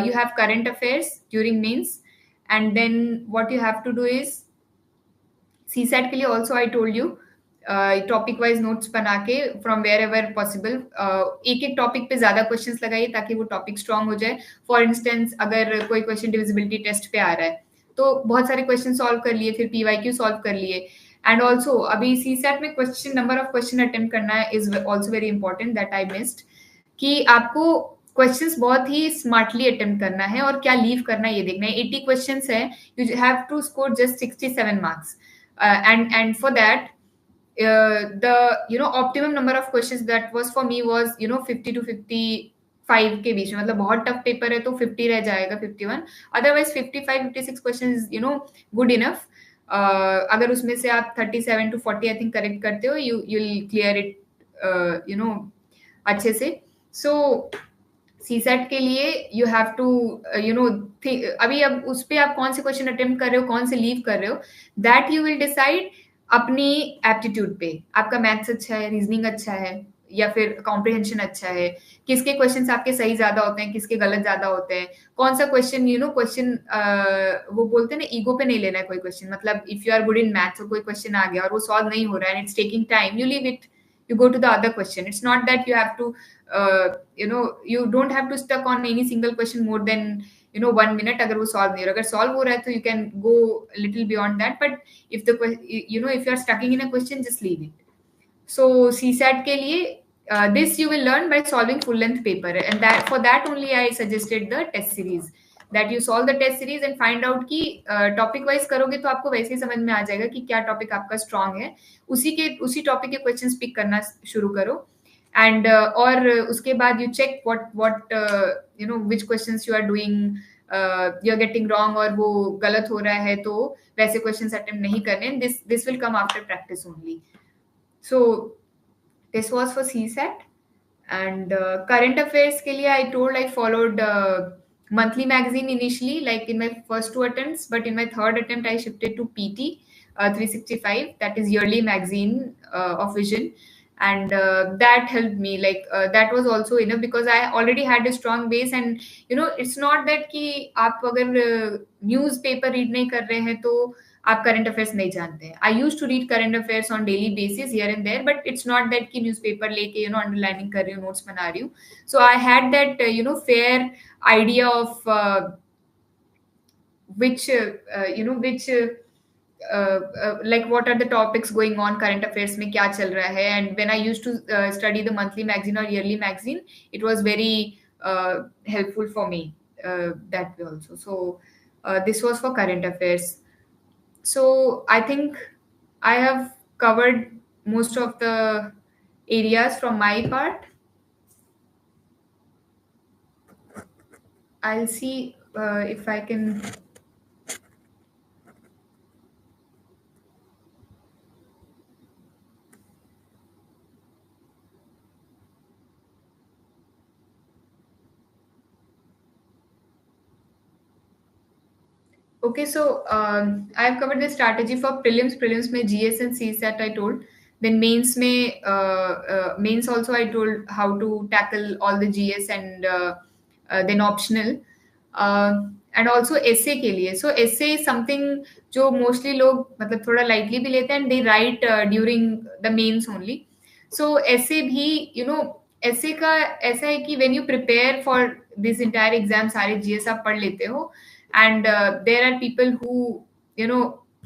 you have current affairs during mains, and then what you have to do is CSAT के लिए also I told you topic wise notes बना के फ्रॉम वेयर एवर पॉसिबल, एक एक टॉपिक पे ज्यादा क्वेश्चंस लगाइए ताकि वो टॉपिक स्ट्रांग हो जाए। फॉर इंस्टेंस अगर कोई क्वेश्चन डिविजिबिलिटी टेस्ट पे आ रहा है, तो बहुत सारे क्वेश्चन सॉल्व कर लिए, फिर पीवाईक्यू सॉल्व कर लिए। एंड ऑल्सो अभी सीसैट में question, number of question attempt करना is also very important, that I missed, कि आपको क्वेश्चंस बहुत ही स्मार्टली अटेम्प्ट करना है, और क्या लीव करना है ये देखना है। 80 क्वेश्चंस है, you have to score just 67 marks, and for that the optimum number of questions that was for me was 50 to 55 के बीच में, मतलब बहुत टफ पेपर है तो 50 रह जाएगा, 51, अदरवाइज 55 56 क्वेश्चन गुड इनफ। अगर उसमें से आप 37 to 40 आई थिंक करेक्ट करते हो, यू विल क्लियर इट अच्छे से। सो सीसेट के लिए यू हैव टू अभी अब उस पर आप कौन से क्वेश्चन अटेम्प्ट कर रहे हो, कौन से लीव कर रहे हो, दैट यू विल डिसाइड अपनी एप्टीट्यूड पे। आपका मैथ्स अच्छा है, रीजनिंग अच्छा है, या फिर कॉम्प्रिहेंशन अच्छा है, किसके क्वेश्चंस आपके सही ज्यादा होते हैं, किसके गलत ज्यादा होते हैं, कौन सा क्वेश्चन क्वेश्चन वो बोलते हैं ना, ईगो पे नहीं लेना है कोई क्वेश्चन। मतलब if you are good in maths और कोई क्वेश्चन आ गया और वो सॉल्व नहीं हो रहा है and it's taking time, you leave it, you go to the other question. It's not that you have to you don't have to stuck on any single question more than 1 minute अगर वो solve नहीं हो रहा। अगर solve हो रहा है तो you can go little beyond that, but if the if you are stuck in a question, just leave it. So CSAT के लिए this you will learn by solving full length paper, and that for that only I suggested the test series, that you solve the test series and find out कि topic wise करोगे तो आपको वैसे ही समझ में आ जाएगा कि क्या टॉपिक आपका स्ट्रांग है, उसी टॉपिक के क्वेश्चंस पिक करना शुरू करो। एंड और उसके बाद you check what which questions you are doing, you are getting wrong, और वो गलत हो रहा है तो वैसे क्वेश्चंस अटेम्प्ट नहीं करने। This will come after practice only. So this was for CSAT। And current affairs के लिए I told I followed monthly magazine initially, like in my first 2 attempts, but in my 3rd attempt I shifted to PT 365, that is yearly magazine of Vision, and that helped me, like that was also enough because I already had a strong base, and it's not that कि आप अगर newspaper read नहीं कर रहे हैं तो आप current affairs नहीं जानते हैं. I use to read current affairs on daily basis here and there, but it's not that कि न्यूज़पेपर लेके अंडरलाइनिंग कर रही हूँ, नोट्स बना रही हूँ. So I had that fair idea of which like what are the topics going on current affairs में क्या चल रहा है. And when I used to study the monthly magazine or yearly magazine, it was very helpful for me that way also. So this was for current affairs. So I think I have covered most of the areas from my part. I'll see if I can. Okay, so I've covered the strategy for prelims. Prelims में GS and CSAT I told. Then mains में mains also I told how to tackle all the GS and then optional. And also essay के लिए. So essay is something जो mostly लोग मतलब थोड़ा lightly भी लेते हैं and they write during the mains only. So essay भी essay का ऐसा है कि when you prepare for this entire exam सारे GS आप पढ़ लेते हो. And there are people who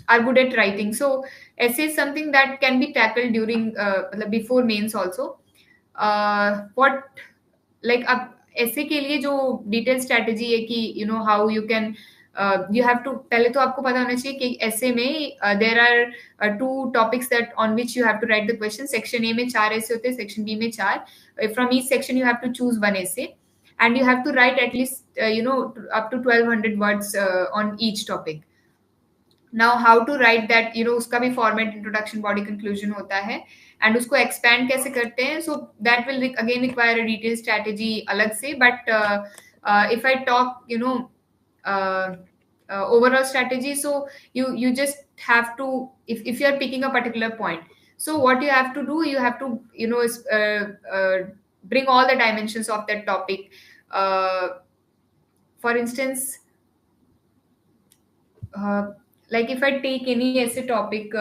are good at writing, so essay is something that can be tackled during before mains also. What like अब essay के लिए जो detailed strategy है कि how you can you have to पहले तो आपको पता होना चाहिए कि essay में there are two topics that on which you have to write the question. Section A में 4 essay होते हैं, section B में 4. From each section you have to choose one essay, and you have to write at least up to 1200 words on each topic. Now how to write that, उसका भी format introduction body conclusion होता है, and उसको expand कैसे करते हैं, so that will again require a detailed strategy अलग से. But if I talk overall strategy, so you just have to, if you are picking a particular point, so what you have to do, you have to bring all the dimensions of that topic. For instance, like if I take any essay topic,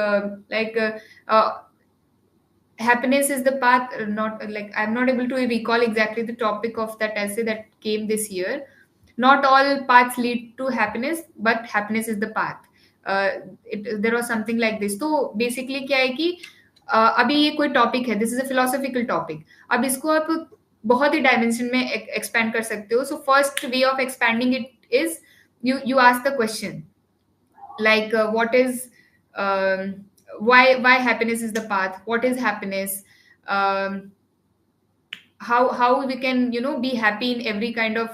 happiness is the path, not like I'm not able to recall exactly the topic of that essay that came this year. Not all paths lead to happiness, but happiness is the path. There was something like this. तो basically क्या है कि अभी ये कोई topic है, this is a philosophical topic. अब इसको आप बहुत ही डायमेंशन में एक्सपैंड कर सकते हो. So first way of expanding it is you ask the question like what is why happiness is the path, what is happiness, um, how we can be happy in every kind of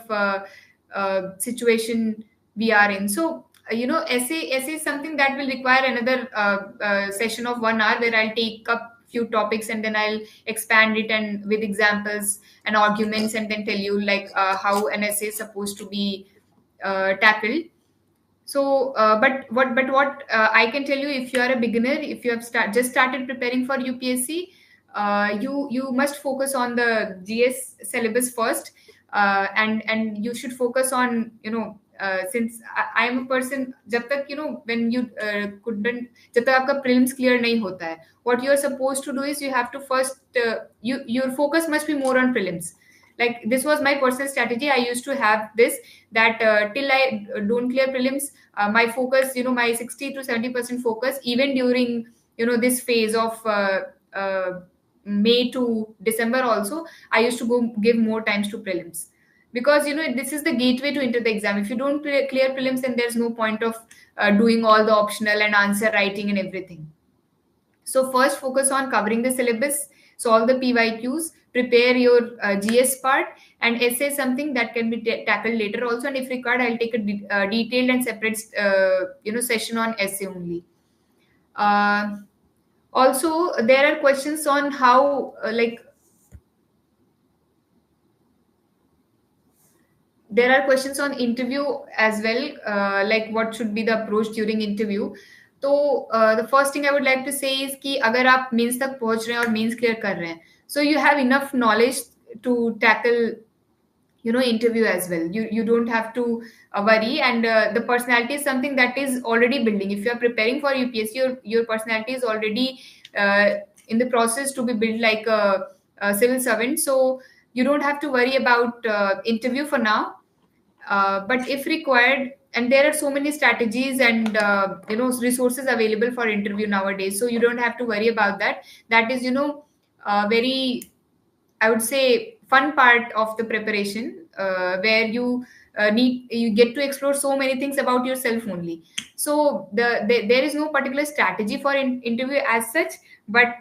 situation we are in. So essay is something that will require another session of 1 hour where I'll take up few topics and then I'll expand it and with examples and arguments and then tell you like how an essay is supposed to be tackled. So but what I can tell you, if you are a beginner, if you have just started preparing for UPSC, you must focus on the GS syllabus first, and you should focus on since I am a person, जब तक when you couldn't, जब तक आपका prelims clear नहीं होता है, what you are supposed to do is you have to first your focus must be more on prelims. Like this was my personal strategy. I used to have this, that till I don't clear prelims, my focus, my 60 to 70% focus, even during this phase of May to December also, I used to go give more times to prelims, because this is the gateway to enter the exam. If you don't clear prelims, then there's no point of doing all the optional and answer writing and everything. So first focus on covering the syllabus, solve the PYQs, prepare your GS part, and essay something that can be tackled later also. And if required, I'll take a detailed and separate session on essay only. Also, there are questions on how there are questions on interview as well, like what should be the approach during interview. तो the first thing I would like to say is कि अगर आप mains तक पहुंच रहे हैं और mains clear कर रहे हैं, so you have enough knowledge to tackle interview as well. You don't have to worry. And the personality is something that is already building. If you are preparing for UPSC, your personality is already uh, in the process to be built like a civil servant. So you don't have to worry about interview for now. But if required, and there are so many strategies and resources available for interview nowadays, so you don't have to worry about that. That is very, I would say, fun part of the preparation, where you get to explore so many things about yourself only. So there is no particular strategy for interview as such, but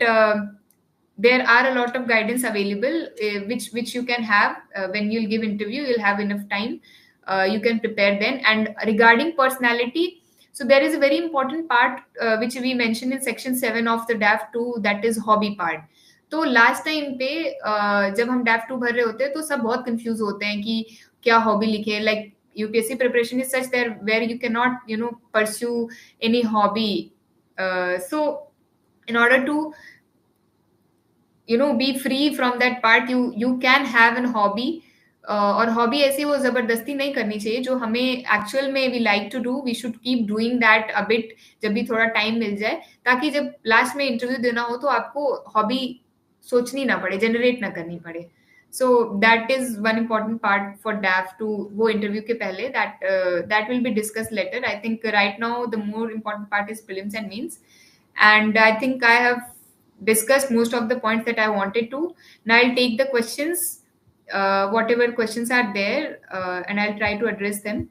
there are a lot of guidance available, which you can have when you'll give interview. You'll have enough time. You can prepare then. And regarding personality, so there is a very important part which we mentioned in section 7 of the DAF 2, that is hobby part. तो last time पे जब हम डैफ 2 भर रहे होते हैं तो सब बहुत कंफ्यूज होते हैं कि क्या हॉबी लिखे. Like UPSC preparation is such there where you can not pursue any hobby. So in order to be free from that part, you can have an hobby. और हॉबी ऐसी वो जबरदस्ती नहीं करनी चाहिए. जो हमें एक्चुअल में we like to do, we should keep doing that a bit जब भी थोड़ा टाइम मिल जाए, ताकि जब लास्ट में इंटरव्यू देना हो तो आपको हॉबी सोचनी ना पड़े, जनरेट ना करनी पड़े. So that is one important part for DAF two. वो इंटरव्यू के पहले that will be discuss later. I think right now the more important part is prelims and mains. And I think I have discussed most of the points that I wanted to. Now I'll take the questions, whatever questions are there, and I'll try to address them.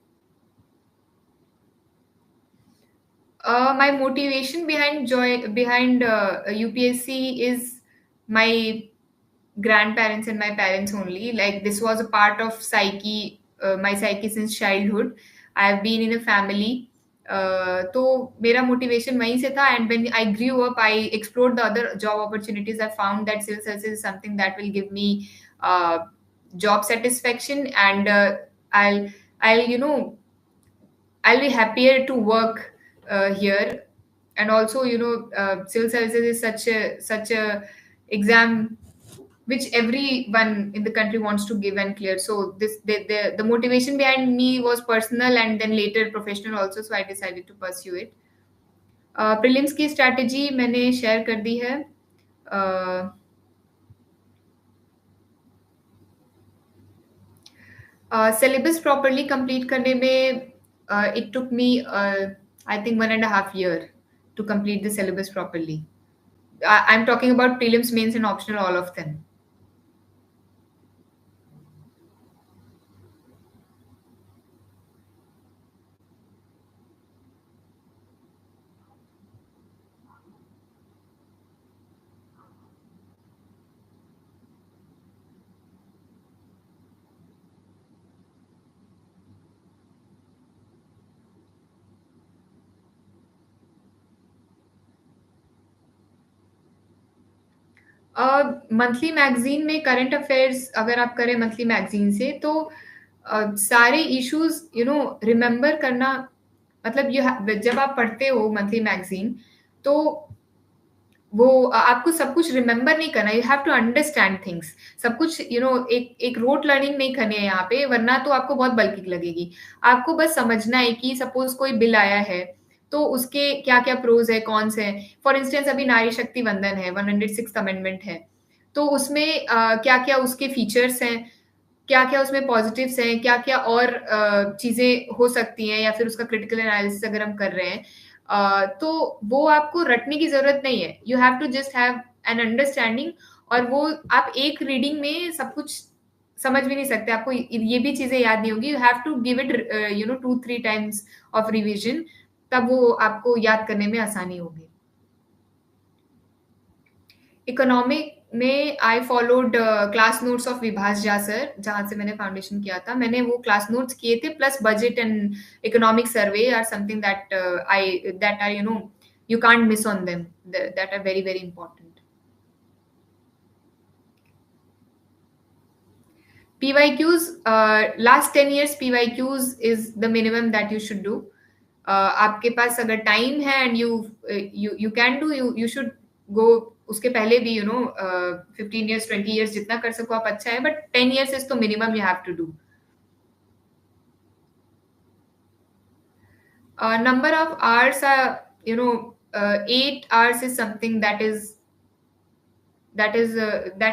My motivation behind UPSC is my grandparents and my parents only. Like, this was a part of psyche, my psyche since childhood. I have been in a family. तो मेरा motivation वहीं से था. And when I grew up, I explored the other job opportunities. I found that civil services is something that will give me job satisfaction. And I'll I'll be happier to work here. And also, civil services is such a exam which everyone in the country wants to give and clear. So the motivation behind me was personal and then later professional also. So I decided to pursue it. Prelims की strategy मैंने share कर दी है. Syllabus properly complete करने में it took me I think 1.5 year to complete the syllabus properly. I'm talking about prelims, mains and optional, all of them. Monthly magazine में current affairs अगर आप करें मंथली मैगजीन से, तो सारे इश्यूज रिमेंबर करना. मतलब जब आप पढ़ते हो मंथली मैगजीन, तो वो आपको सब कुछ रिमेंबर नहीं करना. You have to understand things. सब कुछ एक रोट लर्निंग नहीं करनी है यहाँ पे, वरना तो आपको बहुत बल्कि लगेगी. आपको बस समझना है कि सपोज कोई बिल आया है तो उसके क्या क्या प्रोज है, कौन से हैं. फॉर इंस्टेंस अभी नारी शक्ति वंदन है, 106th अमेंडमेंट है, तो उसमें क्या क्या उसके फीचर्स हैं, क्या क्या उसमें पॉजिटिव्स हैं, क्या क्या और चीजें हो सकती हैं, या फिर उसका क्रिटिकल एनालिसिस अगर हम कर रहे हैं. तो वो आपको रटने की जरूरत नहीं है. You have to just have an understanding. और वो आप एक रीडिंग में सब कुछ समझ भी नहीं सकते. आपको ये भी चीजें याद नहीं होगी. You have to give it 2-3 times of revision, तब वो आपको याद करने में आसानी होगी. इकोनॉमिक में I followed class notes of Vibhas Jha sir, जहाँ से मैंने फाउंडेशन किया था. मैंने वो क्लास नोट्स किए थे, plus budget and economic survey are something that are you can't miss on them. That are very, very important. PYQs, last 10 years PYQs is the minimum that you should do. आपके पास अगर time है and you can do, you should go. उसके पहले भी 15 years 20 years जितना कर सको आप अच्छा है, बट 10 years इज तो minimum you have to do. Number of hours are, 8 hours is something that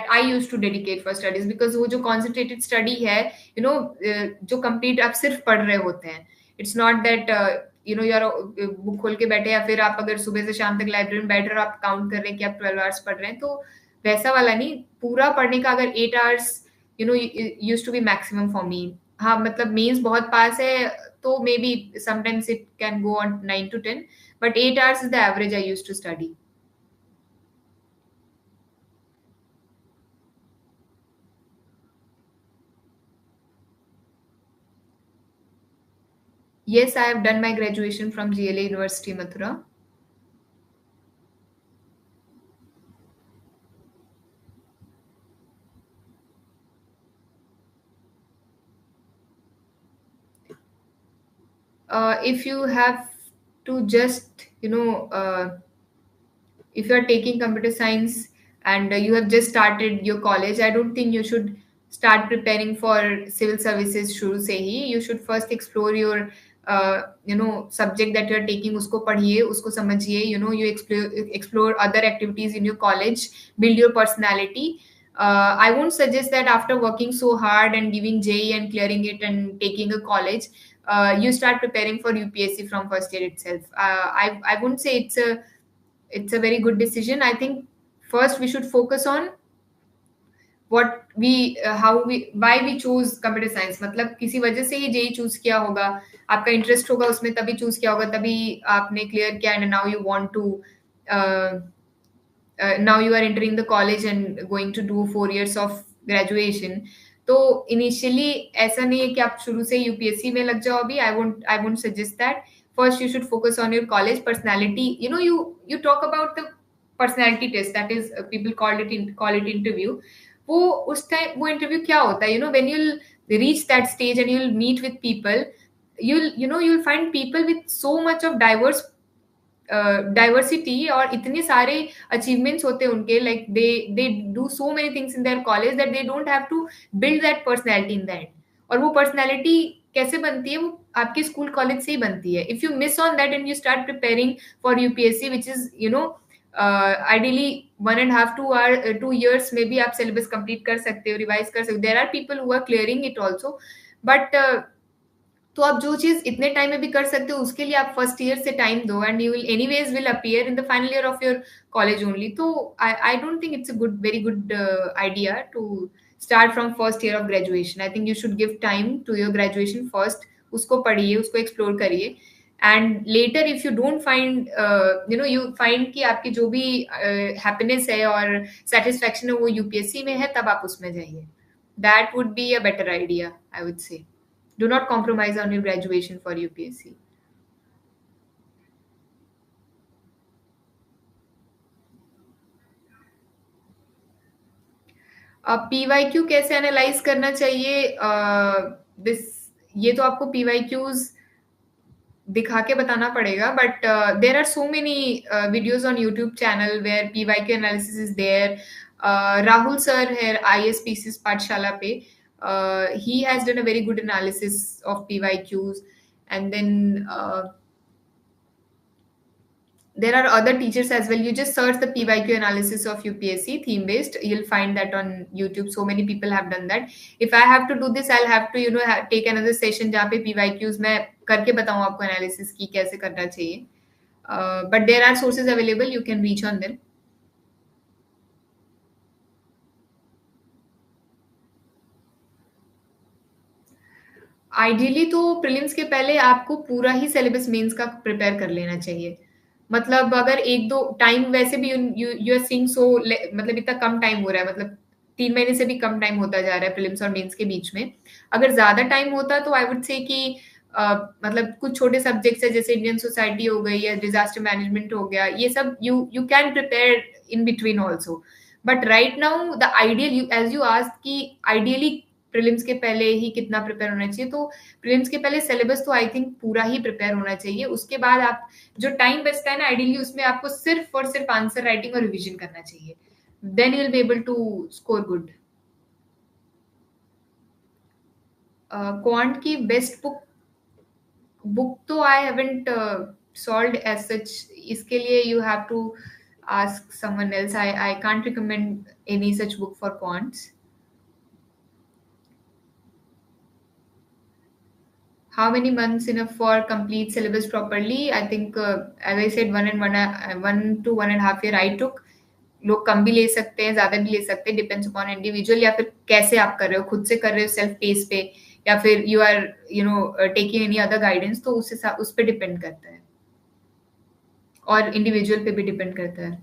I used to dedicate for studies, because वो जो concentrated study है, जो complete आप सिर्फ पढ़ रहे होते हैं. It's not that you're book खोल के बैठे, या फिर आप अगर सुबह से शाम तक लाइब्रेरी में बैठ रहे हो, आप काउंट कर रहे हैं कि आप 12 hours पढ़ रहे हैं, तो वैसा वाला नहीं. पूरा पढ़ने का अगर 8 hours use to be maximum for me. हाँ, मतलब मेंस बहुत पास है, तो maybe sometimes it can go on 9 to 10, but 8 hours is the average I use to study. Yes, I have done my graduation from GLA University, Mathura. If you have to just, if you are taking computer science and you have just started your college, I don't think you should start preparing for civil services shuru se hi. You should first explore your subject that you are taking. Usko padhiye, usko samajhiye. You explore other activities in your college, build your personality. I won't suggest that after working so hard and giving JE and clearing it and taking a college, you start preparing for UPSC from first year itself. I wouldn't say it's a very good decision. I think first we should focus on what we how we why we choose computer science. मतलब किसी वजह से ही JEE choose किया होगा, आपका interest होगा उसमें, तभी चूज किया होगा, तभी आपने क्लियर किया, and now you want to now you are entering the college and going to do 4 years of graduation. तो इनिशियली ऐसा नहीं है कि आप शुरू से यूपीएससी में लग जाओ अभी. I won't suggest that. First you should focus on your college personality. You talk about the personality test, that is people call it interview. वो उस टाइम वो इंटरव्यू क्या होता है, when you reach that stage and you will meet with people, you'll find people with so much of diversity और इतने सारे achievements होते हैं उनके. Like they do so many things in there college that they don't have to build that personality in the end. और वो personality कैसे बनती है? वो आपके स्कूल कॉलेज से ही बनती है. If you miss on that and you start preparing for UPSC which is ideally 1.5 to 2 years में भी आप सिलेबस कंप्लीट कर सकते हो, रिवाइज कर सकते हो. There are people who are clearing it also. But तो आप जो चीज इतने टाइम में भी कर सकते हो, उसके लिए आप फर्स्ट ईयर से टाइम दो, and you will anyways will appear in the final year of your college only. तो I don't think it's a very good idea to start from first year of graduation. I think you should give time to your graduation first. उसको पढ़िए, उसको explore करिए, and later if you don't find you find कि आपकी जो भी happiness है और सेटिस्फैक्शन है वो यूपीएससी में है, तब आप उसमें जाइए. That would be a better idea, I would से. Do not compromise on your graduation for UPSC. अब पीवाईक्यू कैसे एनालाइज करना चाहिए? दिस ये तो आपको पीवाईक्यूज दिखा के बताना पड़ेगा, but there are so many videos on YouTube channel where PYQ analysis is there. Rahul sir है ISPC's पाठशाला पे. He has done a very good analysis of PYQs. And then there are other teachers as well. You just search the PYQ analysis of UPSC theme based, you'll find that on YouTube. So many people have done that. If I have to do this, I'll have to take another session जहाँ पे PYQs मैं करके बताऊँ आपको analysis की कैसे करना चाहिए. But there are sources available, you can reach on them. Ideally तो प्रीलिम्स के पहले आपको पूरा ही सिलेबस मेंस का प्रिपेयर कर लेना चाहिए. मतलब अगर एक दो टाइम, वैसे भी यू आर सीइंग सो, मतलब इतना कम टाइम हो रहा है, मतलब 3 महीने से भी कम टाइम होता जा रहा है प्रीलिम्स और मेंस के बीच में. अगर ज्यादा टाइम होता तो आई वुड से कि मतलब कुछ छोटे सब्जेक्ट्स है जैसे इंडियन सोसाइटी हो गई या डिजास्टर मैनेजमेंट हो गया, ये सब you can prepare in between also. But right now the ideal, as you asked कि आइडियली प्रीलिम्स के पहले ही कितना प्रिपेयर होना चाहिए, तो प्रीलिम्स के पहले सिलेबस तो आई थिंक पूरा ही प्रिपेयर होना चाहिए. उसके बाद आप जो टाइम बचता है ना, आइडियली उसमें आपको सिर्फ और सिर्फ आंसर राइटिंग और रिवीजन करना चाहिए. Then you will be able to score good. Quant की बेस्ट बुक बुक तो I haven't solved as such, इसके लिए you have to ask someone else. I can't recommend any such book for quants. How many months enough for complete syllabus properly? I think, as I said, 1 to 1.5 year I took. लोग कम भी ले सकते हैं, ज्यादा भी ले सकते हैं, डिपेंड्स अपॉन इंडिविजुअल, या फिर कैसे आप कर रहे हो, खुद से कर रहे हो सेल्फ पेस पे, या फिर you are taking any other guidance, तो उस पे डिपेंड करता है, और इंडिविजुअल पे भी डिपेंड करता है.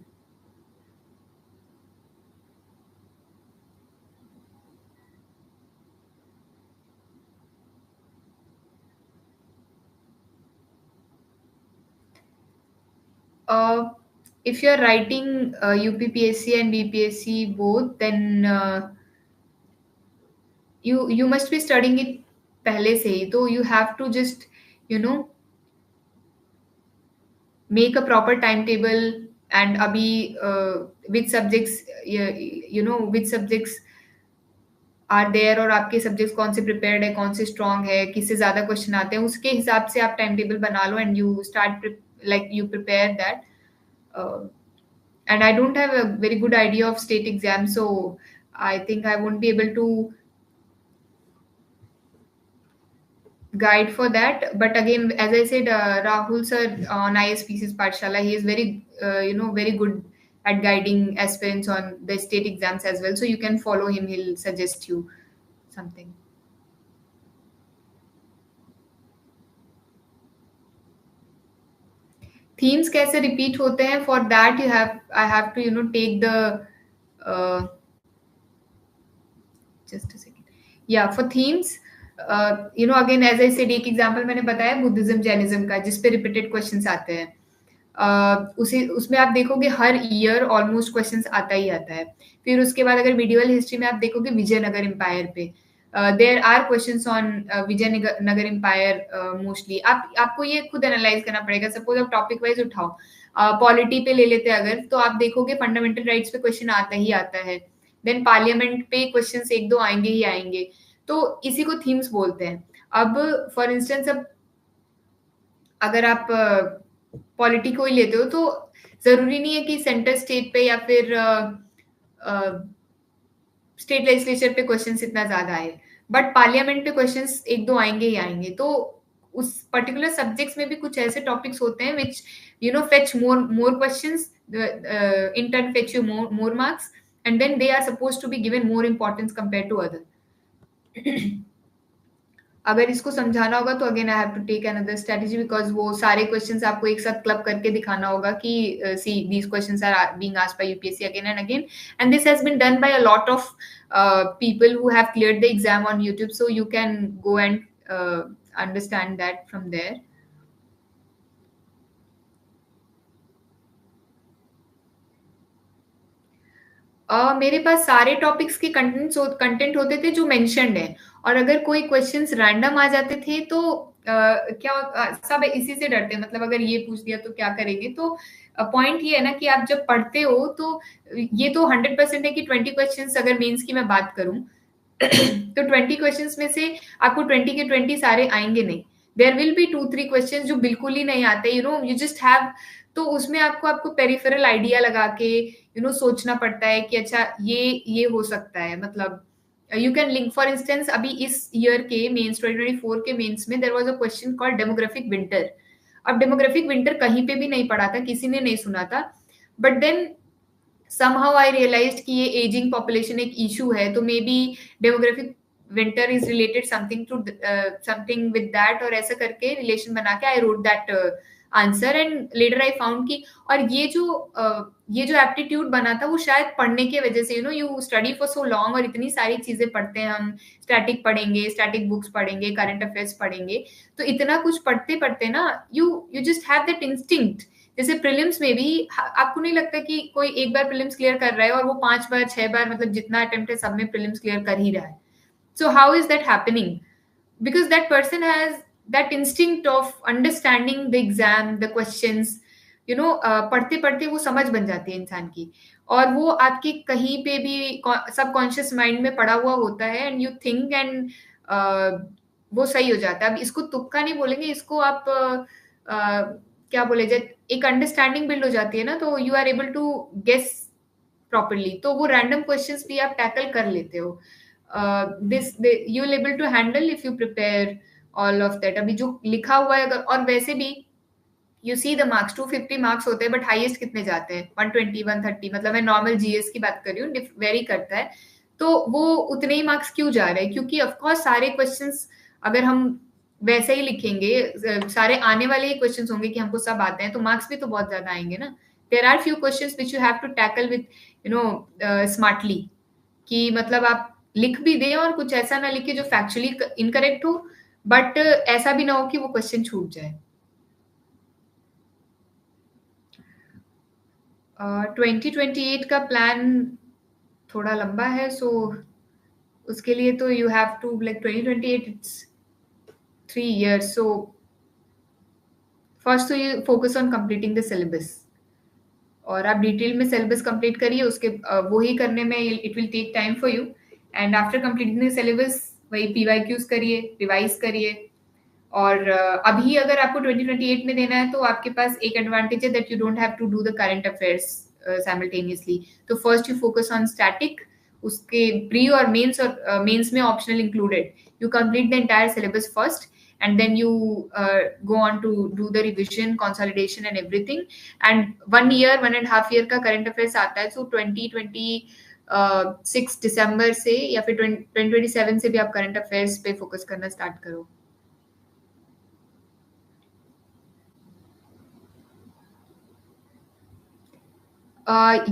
Uh, if you're writing UPPSC and BPSC both, then you must be studying it पहले से ही. तो you have to just you know make a proper timetable. And अभी which subjects which subjects are there, और आपके subjects कौन से prepared है, कौन से स्ट्रॉन्ग है, किससे ज्यादा क्वेश्चन आते हैं, उसके हिसाब से आप टाइम टेबल बना लो and you start like you prepare that. And I don't have a very good idea of state exams, so I think I won't be able to guide for that. But again, as I said, Rahul sir on ISPC's Pathshala, he is very very good at guiding aspirants on the state exams as well, so you can follow him, he'll suggest you something. Themes कैसे repeat होते हैं, for that I have to take the just a second. या for themes, again as I said, एक example मैंने बताया Buddhism Jainism का, जिस पे रिपीटेड क्वेश्चंस आते हैं. उसे उसमें आप देखोगे हर ईयर ऑलमोस्ट क्वेश्चंस आता ही आता है. फिर उसके बाद अगर मिडिवल हिस्ट्री में आप देखोगे विजयनगर एम्पायर पे, there are questions on Vijayanagara empire mostly. आपको ये खुद एनालाइज करना पड़ेगा. सपोज आप टॉपिक वाइज उठाओ, पॉलिटी पे ले लेते हैं अगर, तो आप देखोगे फंडामेंटल राइट्स पे क्वेश्चन आता ही आता है. देन पार्लियामेंट पे क्वेश्चंस एक दो आएंगे ही आएंगे. तो इसी को थीम्स बोलते हैं. अब फॉर इंस्टेंस, अब अगर आप पॉलिटी को ही लेते हो, तो जरूरी नहीं है कि सेंटर स्टेट पे या फिर स्टेट लेजिस्लेचर पे क्वेश्चंस इतना ज्यादा आए, बट पार्लियामेंट पे क्वेश्चंस एक दो आएंगे ही आएंगे. तो उस पर्टिकुलर सब्जेक्ट्स में भी कुछ ऐसे टॉपिक्स होते हैं which fetch more questions, in turn fetch you more marks, and then they are suppose to be given more importance compare to other. अगर इसको समझाना होगा तो again I have to take another strategy, because वो सारे questions आपको एक साथ क्लब करके दिखाना होगा कि see these questions are being asked by UPSC again and again, and this has been done by a lot of people who have cleared the exam on YouTube, so you can go and understand that from there. मेरे पास सारे topics के content होते थे जो mentioned है, और अगर कोई क्वेश्चंस रैंडम आ जाते थे तो सब इसी से डरते हैं, मतलब अगर ये पूछ दिया तो क्या करेंगे. तो पॉइंट ये है ना कि आप जब पढ़ते हो तो ये तो 100% है कि 20 क्वेश्चंस, अगर मेंस की मैं बात करूं तो 20 क्वेश्चंस में से आपको 20 के 20 सारे आएंगे नहीं. देयर विल बी 2-3 क्वेश्चंस जो बिल्कुल ही नहीं आते, यू जस्ट हैव. तो उसमें आपको पेरिफेरल आइडिया लगा के सोचना पड़ता है कि अच्छा ये हो सकता है. मतलब you can link, for instance अभी इस ईयर के मेंस 2024 के मेंस में there was a question called demographic winter. अब डेमोग्राफिक विंटर कहीं पे भी नहीं पढ़ा था, किसी ने नहीं सुना था, but then somehow I realized कि ये एजिंग पॉपुलेशन एक इशू है, तो may be demographic winter is related something with that, और ऐसा करके रिलेशन बना के I wrote that answer. And later I found कि, और ये जो एप्टीट्यूड बना था वो शायद पढ़ने की वजह से, you study for so long और इतनी सारी चीजें पढ़ते हैं हम, स्टैटिक पढ़ेंगे, स्टैटिक बुक्स पढ़ेंगे, करंट अफेयर्स पढ़ेंगे, तो इतना कुछ पढ़ते पढ़ते ना you just have that instinct. जैसे प्रीलिम्स में भी आपको नहीं लगता कि कोई एक बार प्रीलिम्स क्लियर कर रहा है और वो 5 बार 6 बार, मतलब जितना अटेम्प्ट है सब में प्रीलिम्स क्लियर कर ही रहा है. So how is that happening? Because that person has that instinct of understanding the exam, the questions. पढ़ते पढ़ते वो समझ बन जाती है इंसान की, और वो आपके कहीं पे भी सबकॉन्शियस माइंड में पड़ा हुआ होता है, एंड यू थिंक एंड वो सही हो जाता है। अब इसको तुक्का नहीं बोलेंगे, इसको आप क्या बोले जाए, एक अंडरस्टैंडिंग बिल्ड हो जाती है ना, तो you are able to guess properly, तो वो रैंडम क्वेश्चंस भी आप टैकल कर लेते हो। This you will able to handle if you prepare all of that. अभी जो लिखा हुआ है अगर, और वैसे भी you see the marks 250 marks होते हैं, बट हाईएस्ट कितने जाते हैं 120 130, मतलब मैं नॉर्मल जीएस की बात कर रही हूँ, वेरी करता है। तो वो उतने ही मार्क्स क्यों जा रहे हैं, क्योंकि ऑफकोर्स सारे क्वेश्चंस अगर हम वैसे ही लिखेंगे, सारे आने वाले ही क्वेश्चंस होंगे कि हमको सब आते हैं, तो मार्क्स भी तो बहुत ज्यादा आएंगे ना। There are few questions which you have to tackle with you know smartly, कि मतलब आप लिख भी दें और कुछ ऐसा ना लिखे जो फैक्चुअली इनकरेक्ट हो, बट ऐसा भी ना हो कि वो क्वेश्चन छूट जाए। 2028 का प्लान थोड़ा लंबा है, सो उसके लिए तो you have to like 2028 it's 3 years, so first तो you focus on completing the syllabus, और आप डिटेल में सिलेबस कंप्लीट करिए, उसके वो ही करने में it will take time for you. And after completing the syllabus वही पीवाईक्यूज करिए, रिवाइज करिए। और अभी अगर आपको 2028 में देना है, तो आपके पास एक एडवांटेज है that you don't have to do the current affairs simultaneously. तो first you focus on static, उसके प्री और मेंस, और मेंस में optional included, you complete the entire syllabus first, and then you go on to do the revision, consolidation and everything. And 1 year 1.5 year का current affairs आता है, so 2026 दिसंबर से या फिर 2027 से भी आप करंट अफेयर्स पे फोकस करना स्टार्ट करो।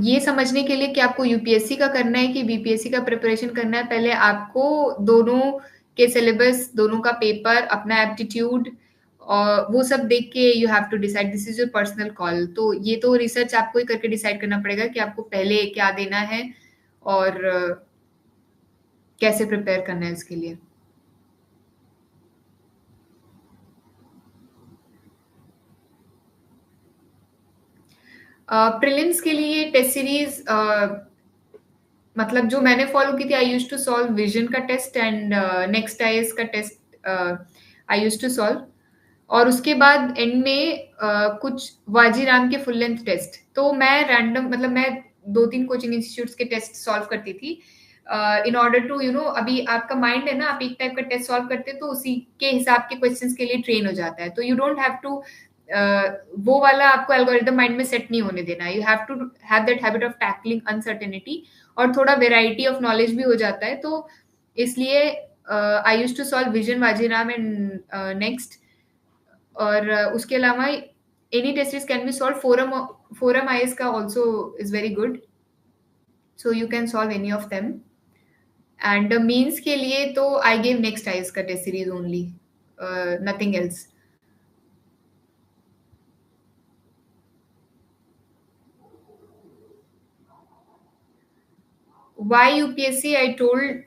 ये समझने के लिए कि आपको यूपीएससी का करना है कि बीपीएससी का प्रिपरेशन करना है, पहले आपको दोनों के सिलेबस, दोनों का पेपर, अपना एप्टीट्यूड और वो सब देख के you have to decide, this is your personal call. तो ये तो रिसर्च आपको ही करके डिसाइड करना पड़ेगा कि आपको पहले क्या देना है और कैसे प्रिपेयर करना है इसके लिए। प्रीलिम्स के लिए टेस्ट सीरीज, मतलब जो मैंने फॉलो की थी, I use to solve Vision का टेस्ट एंड नेक्स्ट आईएएस का test I use to solve. और उसके बाद एंड में कुछ वाजीराम के फुल लेंथ टेस्ट, तो मैं रैंडम, मतलब मैं 2-3 कोचिंग इंस्टीट्यूट्स के टेस्ट सॉल्व करती थी in order to you know, अभी आपका माइंड है ना, आप एक टाइप का टेस्ट सॉल्व करते हैं तो उसी के हिसाब के क्वेश्चंस के लिए ट्रेन हो जाता है, तो यू डोंट हैव टू वो वाला आपको एल्गोरिदम माइंड में सेट नहीं होने देना, you have to have that habit of tackling uncertainty, और थोड़ा वेराइटी ऑफ नॉलेज भी हो जाता है। तो इसलिए I use to solve Vision, Vajiram and Next. और उसके अलावा any test series can be solve, Forum IAS का also is very good, so you can solve any of them. And mains के लिए तो आई गेव नेक्स्ट आईएएस का test series only, nothing else. Why UPSC? I told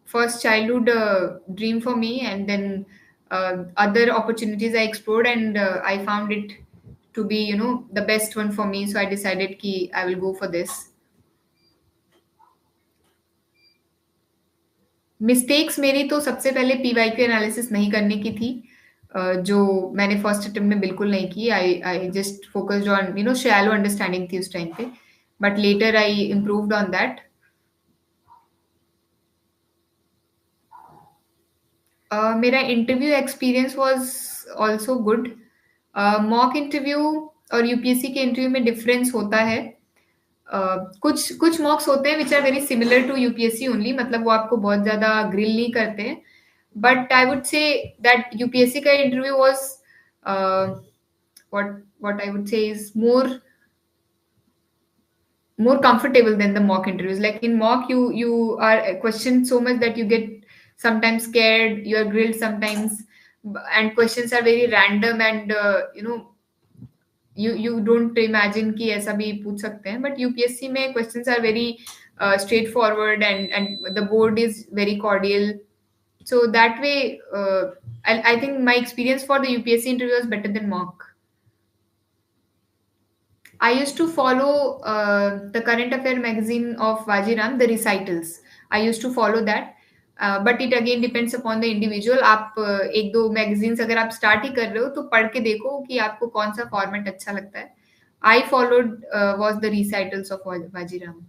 first childhood dream for me, and then other opportunities I explored, and I found it to be, you know, the best one for me. So I decided कि I will go for this. Mistakes मेरी तो सबसे पहले PYQ analysis नहीं करने की थी, जो मैंने फर्स्ट अटेम्प्ट में बिल्कुल नहीं की। I just focused on you know shallow understanding थी उस टाइम पे, but later I improved on that. मेरा interview experience was also good. Mock interview और यूपीएससी के इंटरव्यू में डिफरेंस होता है। कुछ कुछ मॉक्स होते हैं which are very similar to UPSC only, मतलब वो आपको बहुत ज्यादा ग्रिल नहीं करते हैं, but I would say that UPSC का interview was what I would say is more comfortable than the mock interviews. Like in mock, you are questioned so much that you get sometimes scared, you are grilled sometimes, and questions are very random, and you know you don't imagine कि ऐसा भी पूछ सकते हैं, but UPSC में questions are very straightforward, and the board is very cordial, so that way I think my experience for the UPSC interview was better than mock. I used to follow the current affair magazine of Vajiram, the recitals. I used to follow that. But it again depends upon the individual. आप एक दो magazines अगर आप start ही कर रहे हो तो पढ़ के देखो कि आपको कौन सा फॉर्मेट अच्छा लगता है. I followed was the recitals of Vajiram.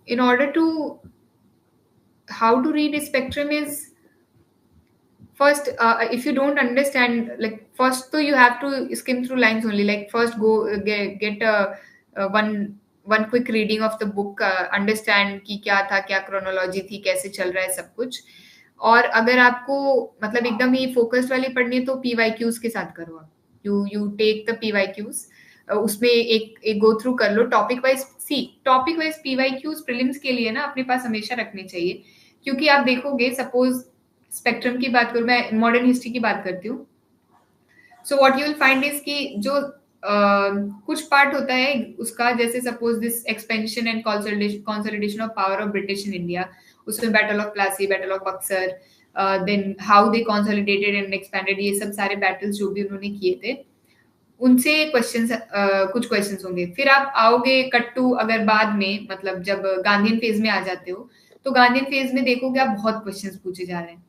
In order to how to read a spectrum is first, if you don't understand, like first, so you have to skim through lines only. Like first, go get one quick reading of the book, understand कि क्या था, क्या chronology थी, कैसे चल रहा है सब कुछ. और अगर आपको मतलब एकदम ही फोकस्ड वाली पढ़नी है तो PYQs के साथ करो आप. You take the PYQs. उसमें एक गो थ्रू कर लो topic wise. See topic wise PYQs prelims के लिए ना अपने पास हमेशा रखने चाहिए, क्योंकि आप देखोगे सपोज स्पेक्ट्रम की बात करूं, मैं मॉडर्न हिस्ट्री की बात करती हूँ. So what you will find is कि जो कुछ पार्ट होता है उसका, जैसे suppose this expansion and consolidation of power of British in India, उसमें battle of Plassey, battle of Buxar, then how they consolidated and expanded, ये सब सारे बैटल्स जो भी उन्होंने किए थे उनसे क्वेश्चंस, कुछ क्वेश्चंस होंगे. फिर आप आओगे कट्टू, अगर बाद में मतलब जब गांधीन फेज में आ जाते हो तो गांधीन फेज में देखोगे आप बहुत क्वेश्चंस पूछे जा रहे हैं.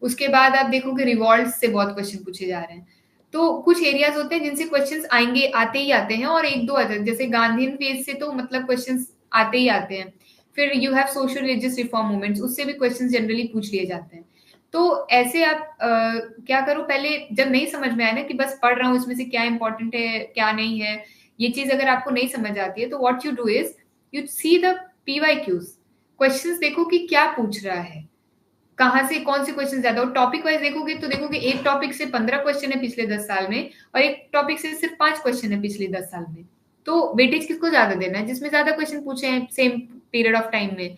उसके बाद आप देखोगे रिवॉल्ट से बहुत क्वेश्चन पूछे जा रहे हैं. तो कुछ एरियाज होते हैं जिनसे क्वेश्चंस आएंगे, आते ही आते हैं, और एक दो आते हैं. जैसे गांधीन फेज से तो मतलब क्वेश्चंस आते ही आते हैं. फिर you have social religious reform movements, उससे भी क्वेश्चंस जनरली पूछ लिए जाते हैं. तो ऐसे आप क्या करो, पहले जब नहीं समझ में आया ना कि बस पढ़ रहा हूँ इसमें से क्या इंपॉर्टेंट है क्या नहीं है, ये चीज अगर आपको नहीं समझ आती है तो what you do is you see the PYQs. Questions देखो कि क्या पूछ रहा है, कहाँ से कौन से क्वेश्चन ज्यादा. और टॉपिक वाइज देखोगे तो देखोगे एक टॉपिक से 15 क्वेश्चन है पिछले 10 साल में, और एक टॉपिक से सिर्फ 5 क्वेश्चन है पिछले 10 साल में. तो वेटेज किसको ज्यादा देना है, जिसमें ज्यादा क्वेश्चन पूछे हैं सेम पीरियड ऑफ टाइम में.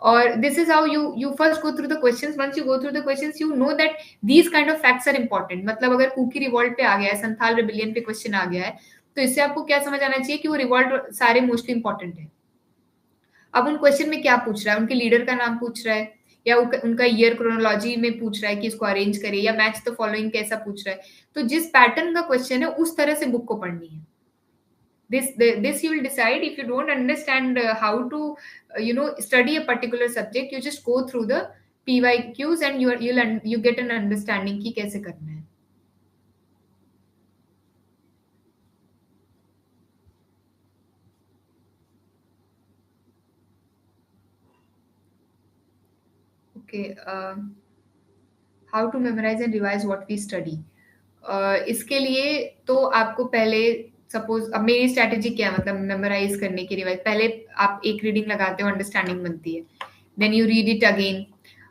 और this is how you first go through the questions. Once you go through the questions you know that these kind of facts are important. मतलब अगर कुकी रिवॉल्ट पे आ गया है, संथाल रिबिलियन पे क्वेश्चन आ गया है, तो इससे आपको क्या समझ आना चाहिए कि वो रिवॉल्ट सारे मोस्टली इंपॉर्टेंट है. अब उन क्वेश्चन में क्या पूछ रहा है, उनके लीडर का नाम पूछ रहा है, या उनका ईयर क्रोनोलॉजी में पूछ रहा है कि इसको अरेंज करे, या मैच द फॉलोइंग कैसा पूछ रहा है. तो जिस पैटर्न का क्वेश्चन है उस तरह से बुक को पढ़नी है. This you will decide. If you don't understand how to study a particular subject, you just go through the PYQs and you get an understanding कि कैसे करना है. Okay, how to memorize and revise what we study. इसके लिए तो आपको पहले suppose, अब मेरी स्ट्रैटेजी क्या है, मतलब मेमोराइज करने की, रिवाइज, पहले आप एक रीडिंग लगाते हो, अंडरस्टैंडिंग बनती है, then you read it again.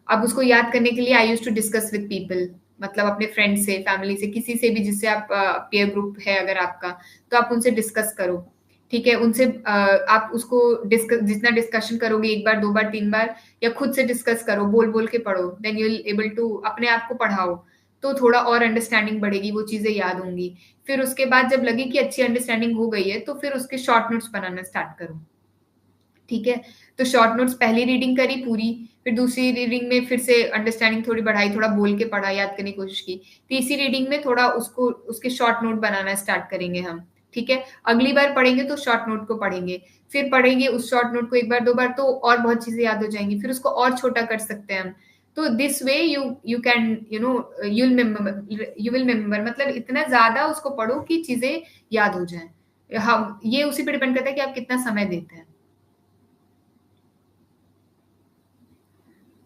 अब उसको याद करने के लिए I use to discuss with people, मतलब अपने फ्रेंड से, फैमिली से, किसी से भी जिससे आप, पीयर ग्रुप है अगर आपका, तो आप उनसे डिस्कस करो. ठीक है, उनसे आप उसको डिस्कस, जितना डिस्कशन करोगे, एक बार, दो बार, तीन बार, या खुद से डिस्कस करो, बोल बोल के पढ़ो, then you will able to, अपने आप को पढ़ाओ तो थोड़ा और अंडरस्टैंडिंग बढ़ेगी, वो चीजें याद होंगी. फिर उसके बाद जब लगे कि अच्छी अंडरस्टैंडिंग हो गई है तो फिर उसके शॉर्ट नोट्स बनाना स्टार्ट करो. ठीक है, तो शॉर्ट नोट्स पहली रीडिंग करी पूरी, फिर दूसरी रीडिंग में फिर से अंडरस्टैंडिंग थोड़ी बढ़ाई, थोड़ा बोल के पढ़ा, याद करने की कोशिश की. तीसरी रीडिंग में थोड़ा उसको, उसके शॉर्ट नोट बनाना स्टार्ट करेंगे हम. ठीक है, अगली बार पढ़ेंगे तो शॉर्ट नोट को पढ़ेंगे, फिर पढ़ेंगे उस शॉर्ट नोट को एक बार, दो बार, तो और बहुत चीजें याद हो जाएंगी, फिर उसको और छोटा कर सकते हैं हम. तो this way you can you will memoir, मतलब इतना ज्यादा उसको पढ़ो कि चीजें याद हो जाए. हम, ये उसी पे डिपेंड करता है कि आप कितना समय देते हैं.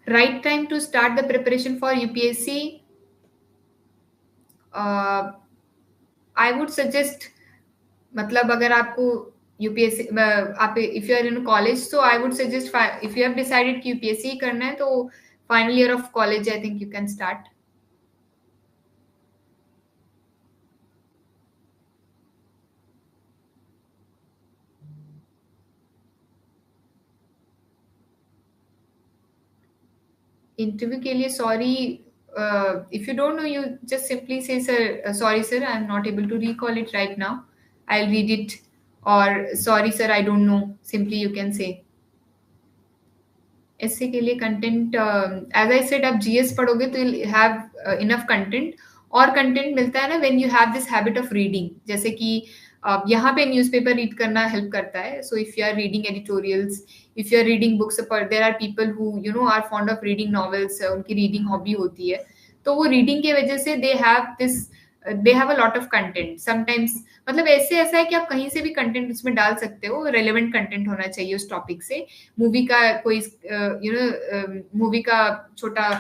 Right time to start the preparation for UPSC. I would suggest, मतलब अगर आपको यूपीएससी, आप if you are in college, तो I would suggest, if you have decided कि यूपीएससी करना है तो final year of college I think you can start. Interview के लिए sorry, if you don't know, you just simply say, sir, sorry sir, I'm not able to recall it right now, I'll read it. or sorry sir, I don't know, simply you can say. ऐसे के लिए content, as I said, आप GS पढ़ोगे तो you have enough content. और content मिलता है ना when you have this habit of reading. जैसे कि यहाँ पे न्यूज़पेपर रीड करना हेल्प करता है. So if you are reading editorials, if you are reading books, there are people who are fond of reading novels, उनकी रीडिंग हॉबी होती है. तो वो रीडिंग की वजह से they have a lot of content sometimes. मतलब ऐसा है कि आप कहीं से भी कंटेंट उसमें डाल सकते हो. रेलेवेंट कंटेंट होना चाहिए उस टॉपिक से. मूवी का कोई मूवी का छोटा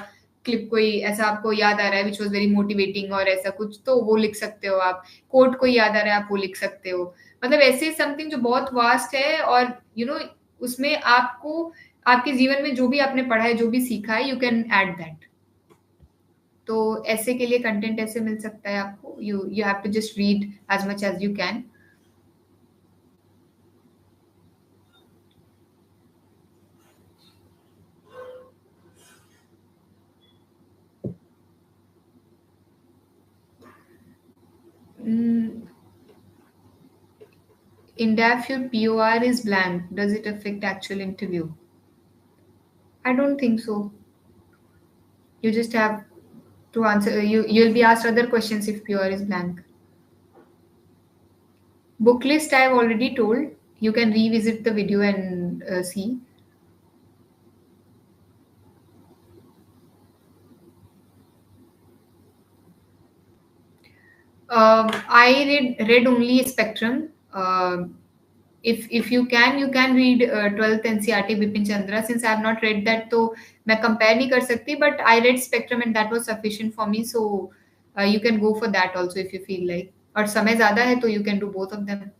क्लिप कोई ऐसा आपको याद आ रहा है विच वॉज वेरी मोटिवेटिंग और ऐसा कुछ, तो वो लिख सकते हो आप. कोट कोई याद आ रहा है, आप वो लिख सकते हो. मतलब ऐसे समथिंग जो बहुत वास्ट है, और उसमें आपको आपके जीवन में जो भी आपने पढ़ा है, जो भी सीखा है, यू कैन ऐड दैट. तो ऐसे के लिए कंटेंट ऐसे मिल सकता है आपको. You have to just read as much as you can. In DAF, your POR is blank. Does it affect actual interview? I don't think so. You just have to answer. You'll be asked other questions if POR is blank. Book list I have already told. You can revisit the video and see. I read only Spectrum. If you can read 12th NCERT Bipin Chandra. Since I have not read that, तो मैं compare नहीं कर सकती. But I read Spectrum and that was sufficient for me. So you can go for that also if you feel like. और समय ज़्यादा है तो you can do both of them.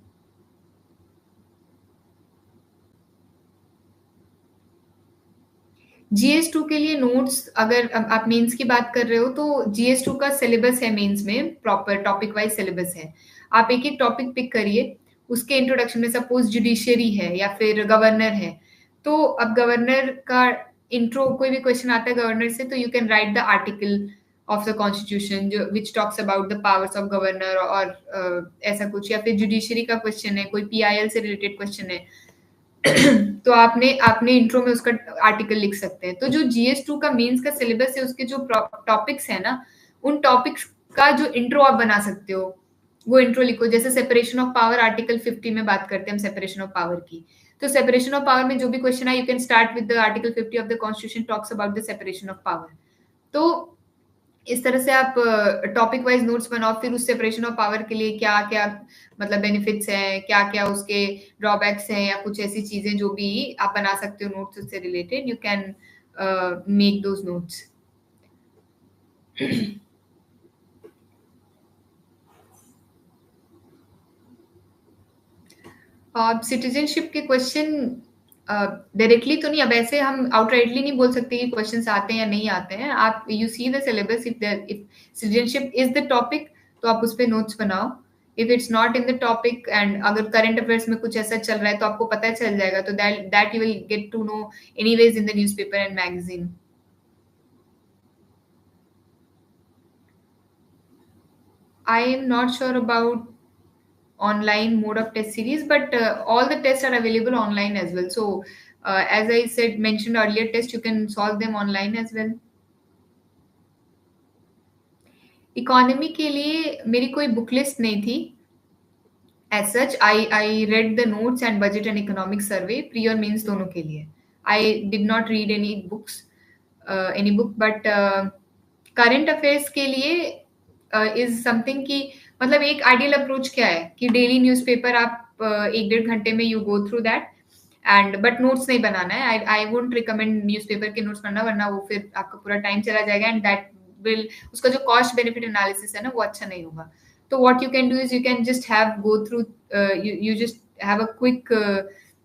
GS2 के लिए नोट्स, अगर आप मेंस की बात कर रहे हो, तो GS2 का सिलेबस है मेंस में, प्रॉपर टॉपिक वाइज सिलेबस है. आप एक एक टॉपिक पिक करिए. उसके इंट्रोडक्शन में सपोज जुडिशियरी है या फिर गवर्नर है, तो अब गवर्नर का इंट्रो कोई भी क्वेश्चन आता है गवर्नर से, तो you can write the article of the constitution जो which talks about the powers of governor, और ऐसा कुछ. या फिर जुडिशरी का क्वेश्चन है, कोई PIL से रिलेटेड क्वेश्चन है, तो आपने इंट्रो में उसका आर्टिकल लिख सकते हैं. तो जो GS2 का मेंस का सिलेबस है, उसके जो टॉपिक्स है ना, उन टॉपिक्स का जो इंट्रो आप बना सकते हो, वो इंट्रो लिखो. जैसे सेपरेशन ऑफ पावर, आर्टिकल 50 में बात करते हैं हम सेपरेशन ऑफ पावर की. तो सेपरेशन ऑफ पावर में जो भी क्वेश्चन है, you can start with the article 50 of the constitution talks about the separation of power. तो इस तरह से आप टॉपिक वाइज नोट्स बनाओ. फिर उस सेपरेशन ऑफ पावर के लिए क्या क्या मतलब बेनिफिट्स हैं, क्या क्या उसके ड्रॉबैक्स हैं, या कुछ ऐसी चीजें जो भी आप बना सकते हो नोट्स उससे related. You can make those notes. Citizenship के क्वेश्चन डायरेक्टली तो नहीं, अब ऐसे हम आउटराइटली नहीं बोल सकते कि क्वेश्चंस आते हैं या नहीं आते हैं. आप you see the syllabus. If citizenship is the topic, तो आप उस पर नोट्स बनाओ. If it's not in the topic, and अगर करंट अफेयर्स में कुछ ऐसा चल रहा है, तो आपको पता चल जाएगा, तो that you will get to know anyways in the newspaper and magazine. I am not sure about online mode of test series, but all the tests are available online as well. So as I said, mentioned earlier, test you can solve them online as well. Economy के लिए मेरी कोई book list नहीं थी. As such I read the notes and budget and economic survey pre और mains दोनों के लिए. I did not read any books, any book. But current affairs के लिए इज समथिंग की, मतलब एक आइडियल अप्रोच क्या है कि डेली न्यूज़पेपर आप 1-1.5 घंटे में you go through that, and but notes नहीं बनाना है. आई वोंट रिकमेंड न्यूज़पेपर के नोट्स पढ़ना, वरना वो फिर आपका पूरा टाइम चला जाएगा, एंड दैट विल, उसका जो कॉस्ट बेनिफिट एनालिसिस है ना, वो अच्छा नहीं होगा. तो what you can do is you can just have go through, you just have a quick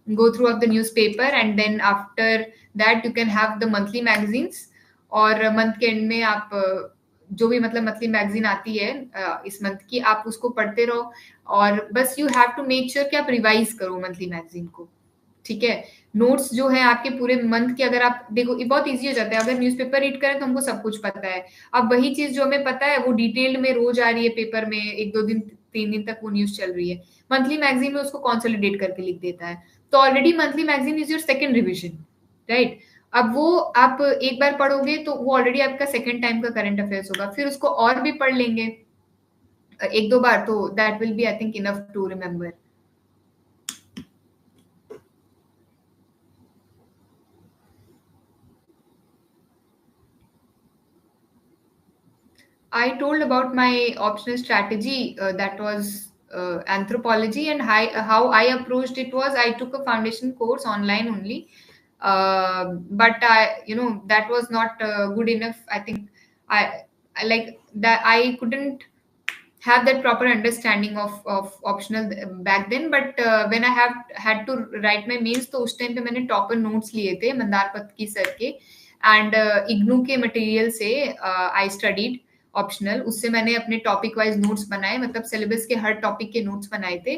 go through of the newspaper, and then after that you can have the monthly magazines. और month के and में आप जो भी मतलब monthly magazine आती है इस मंथ की, आप उसको पढ़ते रहो. और बस you have to make sure कि आप रिवाइज करो मंथली मैगजीन को. ठीक है. नोट्स जो है आपके पूरे मंथ के, अगर आप देखो, ये बहुत इजी हो जाता है. अगर न्यूज़पेपर रीड करें तो हमको सब कुछ पता है. अब वही चीज जो हमें पता है वो डिटेल्ड में रोज आ रही है पेपर में, 1-2 दिन 3 दिन तक वो न्यूज चल रही है. मंथली मैगजीन में उसको कंसोलिडेट करके लिख देता है. तो already monthly magazine is your second revision, right. अब वो आप एक बार पढ़ोगे तो वो ऑलरेडी आपका सेकंड टाइम का करंट अफेयर्स होगा. फिर उसको और भी पढ़ लेंगे, एक दो बार, तो that will be I think enough to remember. I told about my optional strategy, that was anthropology, and how I approached it was I took a foundation course online only, but that was not good enough. I think I like that I couldn't have that proper understanding of optional back then, but when I have had to write my mains, तो उस time पे मैंने topper notes लिए थे Mandar Patki sir के and IGNOU के material से. I studied optional, उससे मैंने अपने टॉपिक वाइज नोट्स बनाए, मतलब सिलेबस के हर टॉपिक के नोट्स बनाए थे.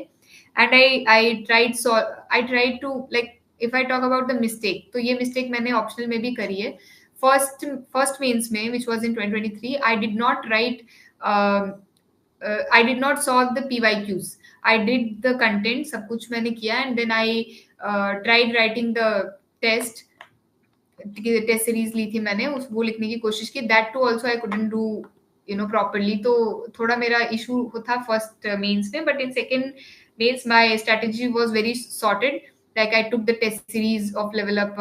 And I tried to like, if I talk about the mistake, तो ये मिस्टेक मैंने ऑप्शनल में भी करी है. फर्स्ट मेंस में, which was in 2023, I did not right, I did not solve the PYQs. I did the content, सब कुछ मैंने किया, and then I tried writing the test. Test series ली थी मैंने, उस वो लिखने की कोशिश की. That too also I couldn't do properly, तो थोड़ा मेरा इशू था फर्स्ट मेंस में. But in second mains my strategy was very sorted. Like I took the test series of Level Up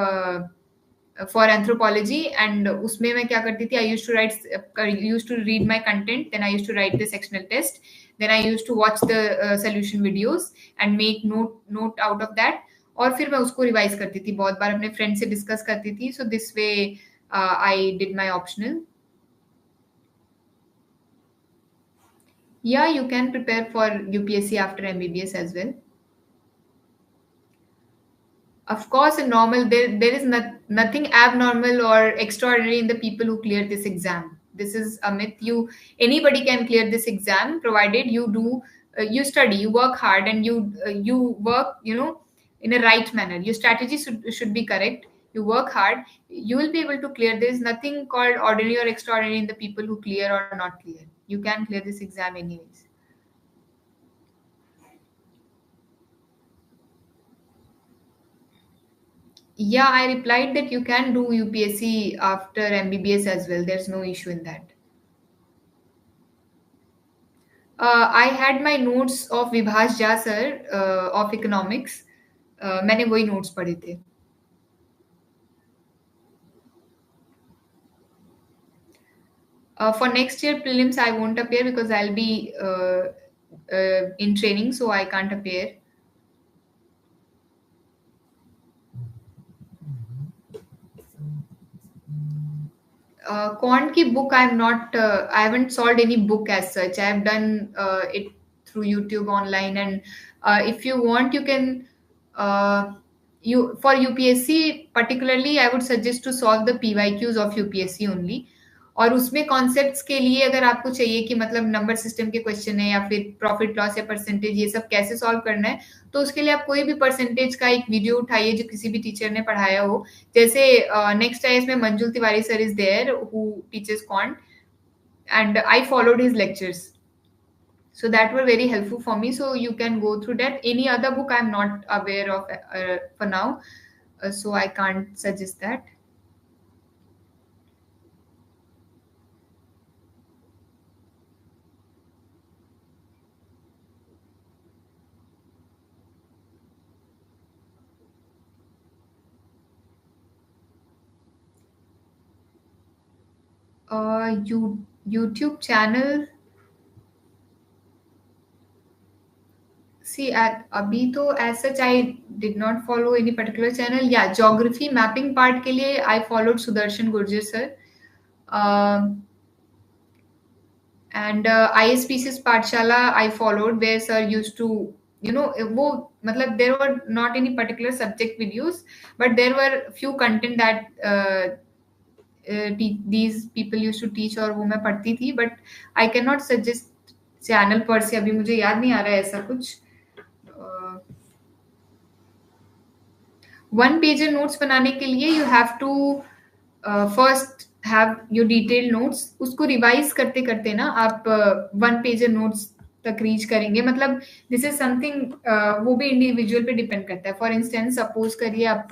for anthropology, and उसमें मैं क्या करती थी, I use to read my content, then I use to write the sectional test, then I use to watch the solution videos and make note out of that. और फिर मैं उसको revise करती थी, बहुत बार अपने फ्रेंड से डिस्कस करती थी. So this way I did my optional. Yeah, you can prepare for UPSC after MBBS as well. Of course, in normal, there is nothing abnormal or extraordinary in the people who clear this exam. This is a myth. Anybody can clear this exam provided you do, you study, you work hard, and you work, in a right manner. Your strategy should be correct. You work hard, you will be able to clear. There is nothing called ordinary or extraordinary in the people who clear or not clear. You can clear this exam anyways. Yeah, I replied that you can do UPSC after MBBS as well. There's no issue in that. I had my notes of Vibhas Jha sir, of economics. मैंने वही notes पढ़े थे. For next year prelims, I won't appear because I'll be in training, so I can't appear. Quant ki book, I haven't solved any book as such. I have done it through YouTube online, and if you want, you can. For UPSC particularly, I would suggest to solve the PYQs of UPSC only. और उसमें concepts के लिए अगर आपको चाहिए कि मतलब number system के क्वेश्चन है, या फिर प्रॉफिट लॉस या परसेंटेज, ये सब कैसे सॉल्व करना है, तो उसके लिए आप कोई भी परसेंटेज का एक वीडियो उठाइए जो किसी भी टीचर ने पढ़ाया हो. जैसे नेक्स्ट आईएएस में Manjul Tiwari sir is there who teaches quant, and I followed his lectures, so that were very helpful for me. So you can go through that. Any other book I'm not aware of for now, so I can't suggest that. YouTube channel. See, abhi to as such I did not follow any particular channel. Yeah, geography mapping part के लिए I followed Sudarshan Gurjar sir. And ISPC's Pathshala I followed, where sir used to, वो मतलब there were not any particular subject videos, but there were few content that these people used to teach, और वो मैं पढ़ती थी. But I cannot suggest channel पर से, अभी मुझे याद नहीं आ रहा है ऐसा कुछ. वन पेजर नोट्स बनाने के लिए you have to first have your detail notes. उसको रिवाइज करते करते ना आप वन पेजर नोट्स तक रीच करेंगे. मतलब दिस इज समथिंग, वो भी इंडिविजुअल पे डिपेंड करता है. फॉर इंस्टेंस सपोज करिए आप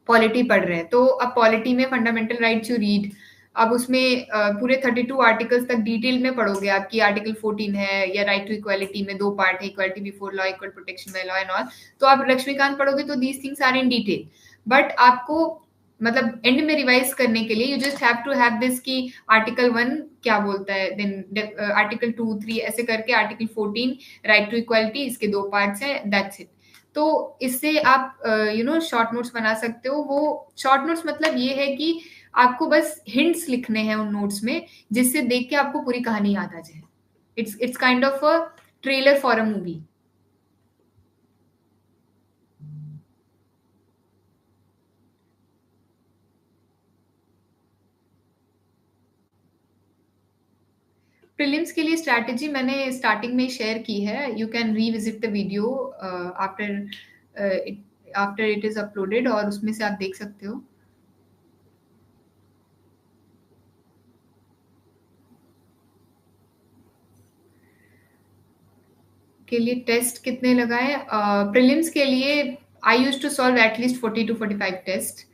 पॉलिटी पढ़ रहे हैं, तो अब पॉलिटी में फंडामेंटल राइट्स यू रीड, अब उसमें पूरे 32 आर्टिकल्स तक डिटेल में पढ़ोगे आप कि आर्टिकल 14 है या राइट टू इक्वालिटी में दो पार्ट है, equality before law, equal protection by law and all. तो आप लक्ष्मीकांत पढ़ोगे तो these things are in detail, but आपको मतलब एंड में रिवाइज करने के लिए you just have to have this कि आर्टिकल 1 क्या बोलता है, देन आर्टिकल 2 3 ऐसे करके आर्टिकल 14 राइट टू इक्वालिटी, इसके दो पार्ट्स हैं, दैट्स इट। तो इससे आप शॉर्ट नोट्स बना सकते हो। वो शॉर्ट नोट्स मतलब ये है कि आपको बस हिंट्स लिखने हैं उन नोट्स में, जिससे देख के आपको पूरी कहानी याद आ जाए। It's kind of a trailer for a movie. Prelims के लिए स्ट्रैटेजी मैंने स्टार्टिंग में शेयर की है, you can revisit the video after it is uploaded, और उसमें से आप देख सकते हो। के लिए टेस्ट कितने लगाए प्रीलिम्स के लिए? I use to solve at least 40 to 45 test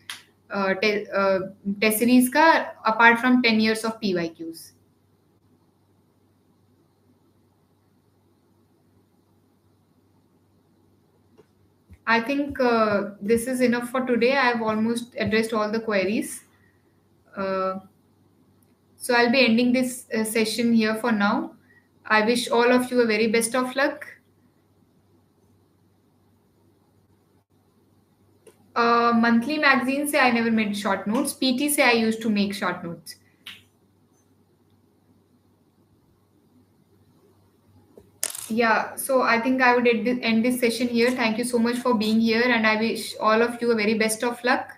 test series का, apart from 10 years of PYQs. I think this is enough for today. I have almost addressed all the queries. Uh, so I'll be ending this session here for now. I wish all of you a very best of luck. Monthly magazine se I never made short notes. PT se I used to make short notes. Yeah, so I think I would end this session here. Thank you so much for being here, and I wish all of you a very best of luck.